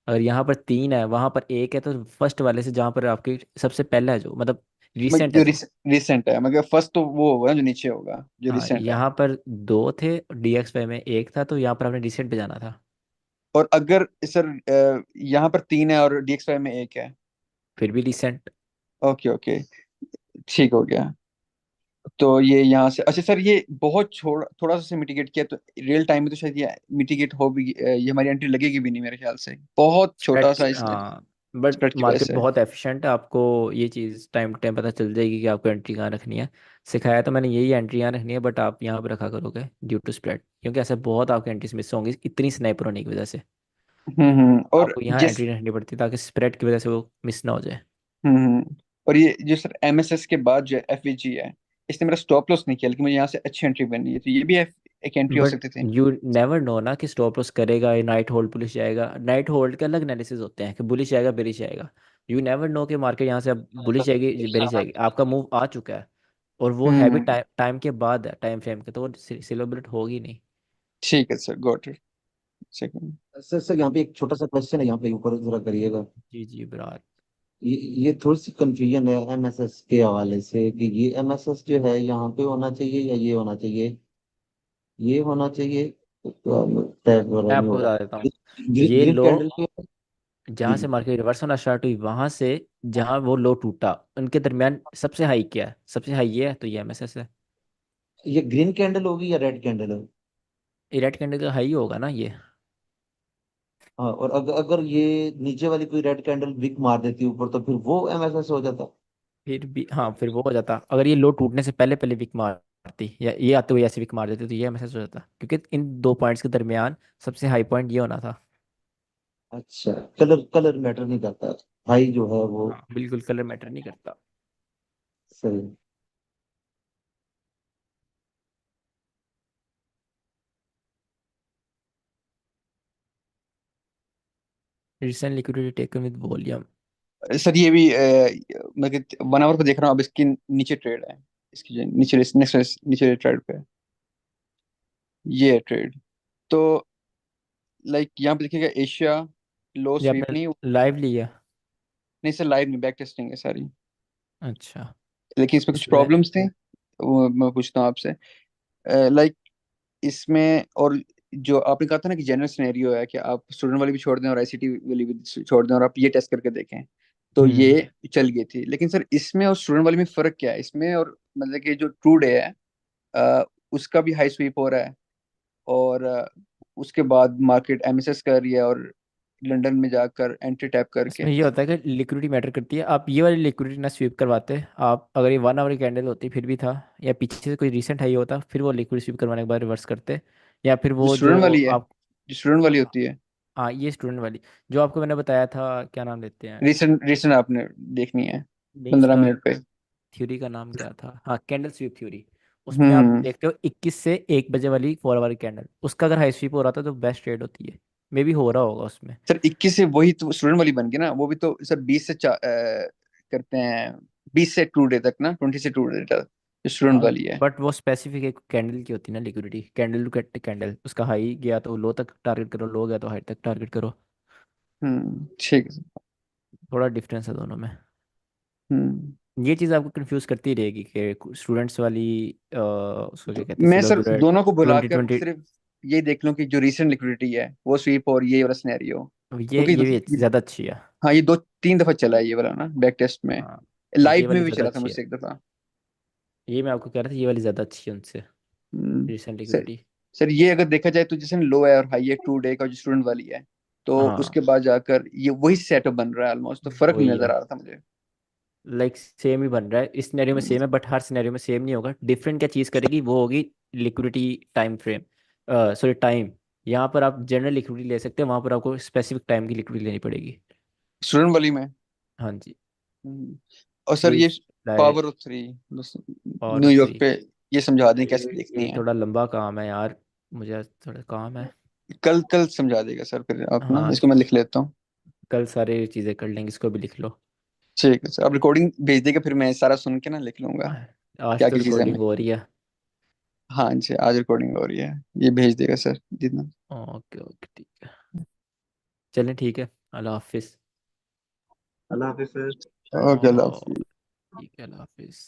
अगर यहाँ पर 3 है, वहां पर एक है, तो फर्स्ट वाले से जहाँ पर आपकी सबसे पहला है जो मतलब रिसेंट है जो जो। रिसेंट है, मगर फर्स्ट तो वो होगा जो नीचे होगा, जो हाँ, रिसेंट है। यहाँ पर 2 थे, DXY में एक था, तो यहाँ पर आपने रिसेंट पे जाना था। और अगर सर यहाँ पर 3 है और DXY में एक है। फिर भी रिसेंट। ओके ओके, ठीक हो गया। तो ये यहाँ से, अच्छा सर, ये बहुत छोड़ थोड़ा सा मिटिगेट किया तो रियल टाइम में तो शायद ये मिटिगेट हो भी, ये हमारी एंट्री लगेगी भी नहीं मेरे ख्याल से, बहुत छोटा स्प्रेड सा की, इसलिए, हाँ। बट स्प्रेड की वजह मार्केट से। बहुत एफिशिएंट है, आपको ये चीज़ टाइम टू टाइम पता चल जाएगी कि आपको एंट्री कहाँ रखनी है। सिखाया तो मैंने यही एंट्री यहाँ रखनी है, बट आप यहाँ पर रखा करोगे ड्यू टू स्प्रेड, क्योंकि ऐसे बहुत आपकी एंट्रीज मिस होंगी इतनी स्नाइपर होने की वजह से। और आपको यहाँ जिस एंट्री रखनी पड़ती है ताकि स्प्रेड की वजह से वो मिस ना हो जाए। और ये जो सर MSS के बाद जो FVG है, इसने मेरा स्टॉप लॉस नहीं किया, लेकिन मुझे यहाँ से अच्छी एंट्री बनी है, तो ये भी एक एंट्री हो बट सकती थी। यू नेवर नो ना कि स्टॉप लॉस करेगा या नाइट होल्ड बुलिश जाएगा। नाइट होल्ड के अलग एनालिसिस होते हैं कि बुलिश जाएगा बेरिश जाएगा। यू नेवर नो कि मार्केट यहाँ से अब बुलिश जाएगी बेरिश जाएगी। आपका मूव आ चुका है और वो है भी हम्म, टाइम टाइम के बाद है, टाइम फ्रेम के, तो वो सिलेब्रेट होगी नहीं। ठीक है sir, got it. Second. Sir यहाँ पे एक छोटा सा क्वेश्चन है, यहाँ पे ऊपर जरा करिएगा। जी जी ब्रार। ये ये थोड़ी सी कंफ्यूजन है एमएसएस के हवाले से कि ये एमएसएस जो है यहाँ पे होना चाहिए या ये होना चाहिए, ये होना चाहिए, तो टैग मैं वगैरह नहीं आपको हो बता देता हूँ। रहा। ये ग्रीन लो कैंडल पे। जी जहाँ से जी। मार्केट रिवर्स होना स्टार्ट हुई वहां से जहाँ वो लो टूटा उनके दरमियान सबसे हाई क्या है, सबसे हाई ये है, तो ये MSS है। ये ग्रीन कैंडल होगी या रेड कैंडल है? ये रेड कैंडल का हाई होगा ना ये। हाँ, और अगर अगर ये नीचे वाली कोई रेड कैंडल विक मार देती है ऊपर, तो फिर वो एमएसएस हो जाता। फिर भी हाँ, फिर वो हो जाता अगर ये लो टूटने से पहले पहले विक मारती या ये आते हुए ऐसे विक मार देती तो ये MSS हो जाता, क्योंकि इन दो पॉइंट्स के दरमियान सबसे हाई पॉइंट ये होना था। अच्छा, कलर कलर मैटर नहीं करता, हाई जो है वो। हाँ बिल्कुल, कलर मैटर नहीं करता। सही। Recent liquidity taken with volume. Sir ये भी मैं 1 आवर पे देख रहा हूँ, अब इसकी नीचे ट्रेड है, इसकी जो नीचे नेक्स्ट नीचे ट्रेड पे है, ये ट्रेड। तो लाइक यहाँ पे देखिएगा, एशिया लो ये स्वीप आपने नहीं। लाइव लिया? नहीं सर, लाइव नहीं, बैक टेस्टिंग है सारी, अच्छा। लेकिन इसमें कुछ इसमें प्रॉब्लम्स थे, वो मैं पूछता हूँ आपसे। लाइक इसमें, और जो आपने कहा था ना कि जनरल सिनेरियो है कि आप स्टूडेंट वाली भी छोड़ दें और ICT वाली भी छोड़ दें और आप ये टेस्ट करके देखें, तो हम्म ये चल गई थी। लेकिन सर इसमें और स्टूडेंट वाली में फर्क क्या है, इसमें और मतलब कि जो ट्रू डे है उसका भी हाई स्वीप हो रहा है, और उसके बाद मार्केट MSS कर रही है, और लंदन में जाकर एंट्री टैप करके। इसमें ये होता है कि लिक्विडिटी मैटर करती है। आप ये वाली लिक्विडिटी ना स्वीप करवाते, आप अगर ये 1 आवर की कैंडल होती फिर भी था, या पीछे से कोई रिसेंट हाई होता फिर वो लिक्विड स्वीप करवाने के बाद रिवर्स करते, या फिर जो वो जो स्टूडेंट वाली है, आप जो स्टूडेंट वाली होती है। हाँ ये स्टूडेंट वाली जो आपको मैंने बताया था, क्या नाम लेते हैं? रिसेंट रिसेंट आपने देखनी है नहीं 15 मिनट पे। थ्योरी का नाम क्या था? हाँ कैंडल स्वीप थ्योरी। उसमें आप हम्म। देखते हो 21 से 1 बजे वाली 4 आवर कैंडल, उसका अगर हाई स्वीप हो रहा था तो बेस्ट ट्रेड होती है। मे बी हो रहा होगा उसमें। सर 21 से वही तो स्टूडेंट वाली बन गई ना, वो भी तो सर 20 से करते हैं, 20 से 2 डे तक ना, 20 से 2 डे तक जो स्टूडेंट वाली है। बट वो स्पेसिफिक एक कैंडल की होती है ना लिक्विडिटी, कैंडल टू कैंडल, उसका हाई गया तो लो तक टारगेट करो, लो गया तो हाई तक टारगेट करो। ठीक है सर। थोड़ा डिफरेंस है दोनों में। हम्म। ये चीज़ आपको कंफ्यूज करती रहेगी कि स्टूडेंट्स वाली उसको क्या कहते हैं, मैं सर सिलोबुलेट दोनों को 20 बुलाकर 20। सिर्फ ये देख लूं कि जो रीसेंट लिक्विडिटी है वो स्वीप और ये वाला सिनेरियो, क्योंकि ये भी ज़्यादा अच्छी है। हाँ ये 2-3 दफा चला है ये वाला ना बैक टेस्ट में, हाँ ये लाइव में वाली भी ज़्यादा चला था अच्छी है। मुझसे एक दफा। ये मैं आपको कह रहा था, ये वाली ज़्यादा अच्छी है उनसे, हम्म। Recent sir liquidity. सर ये अगर देखा जाए तो जैसे लो है और हाई है 2 डे का जो स्टूडेंट वाली है, तो हाँ उसके बाद जाकर ये वही सेटअप बन रहा है ऑलमोस्ट, तो फर्क नहीं वही नजर है। आ रहा था मुझे। लाइक सेम ही बन रहा है, इस सिनेरियो में हम्म, सेम है बट हर सिनेरियो में सेम नहीं होगा। डिफरेंट क्या चीज़ करेगी वो होगी liquidity time frame, sorry time. यहाँ पर आप जनरल लिक्विडिटी ले सकते हैं, वहाँ पर आपको स्पेसिफिक टाइम की लिक्विडिटी लेनी पड़ेगी। स्टूडेंट वाली में। हाँ जी। हम्म, और सर इसलिए ये इस power of 3 power of New York 3, पे ये समझा दें कैसे देखनी ये है। थोड़ा लंबा काम है यार, मुझे आज थोड़ा काम है। कल कल समझा देगा सर, फिर आप ना हाँ इसको मैं लिख लेता हूँ। कल सारी चीज़ें कर लेंगे, इसको भी लिख लो। ठीक है सर, आप रिकॉर्डिंग भेज देगा, फिर मैं सारा सुन के ना लिख लूंगा आज क्या तो क्या चीज़ें रिकॉर्डिंग हमें। हो रही है। हाँ जी, आज रिकॉर्डिंग हो रही है, ये भेज देगा सर जितना। ओके ओके ठीक है। चलें ठीक है। अल्लाह हाफिज़। अल्लाह हाफिज सर। ओके, अल्लाह और हाफिज़। ठीक है, अल्लाह हाफिज़।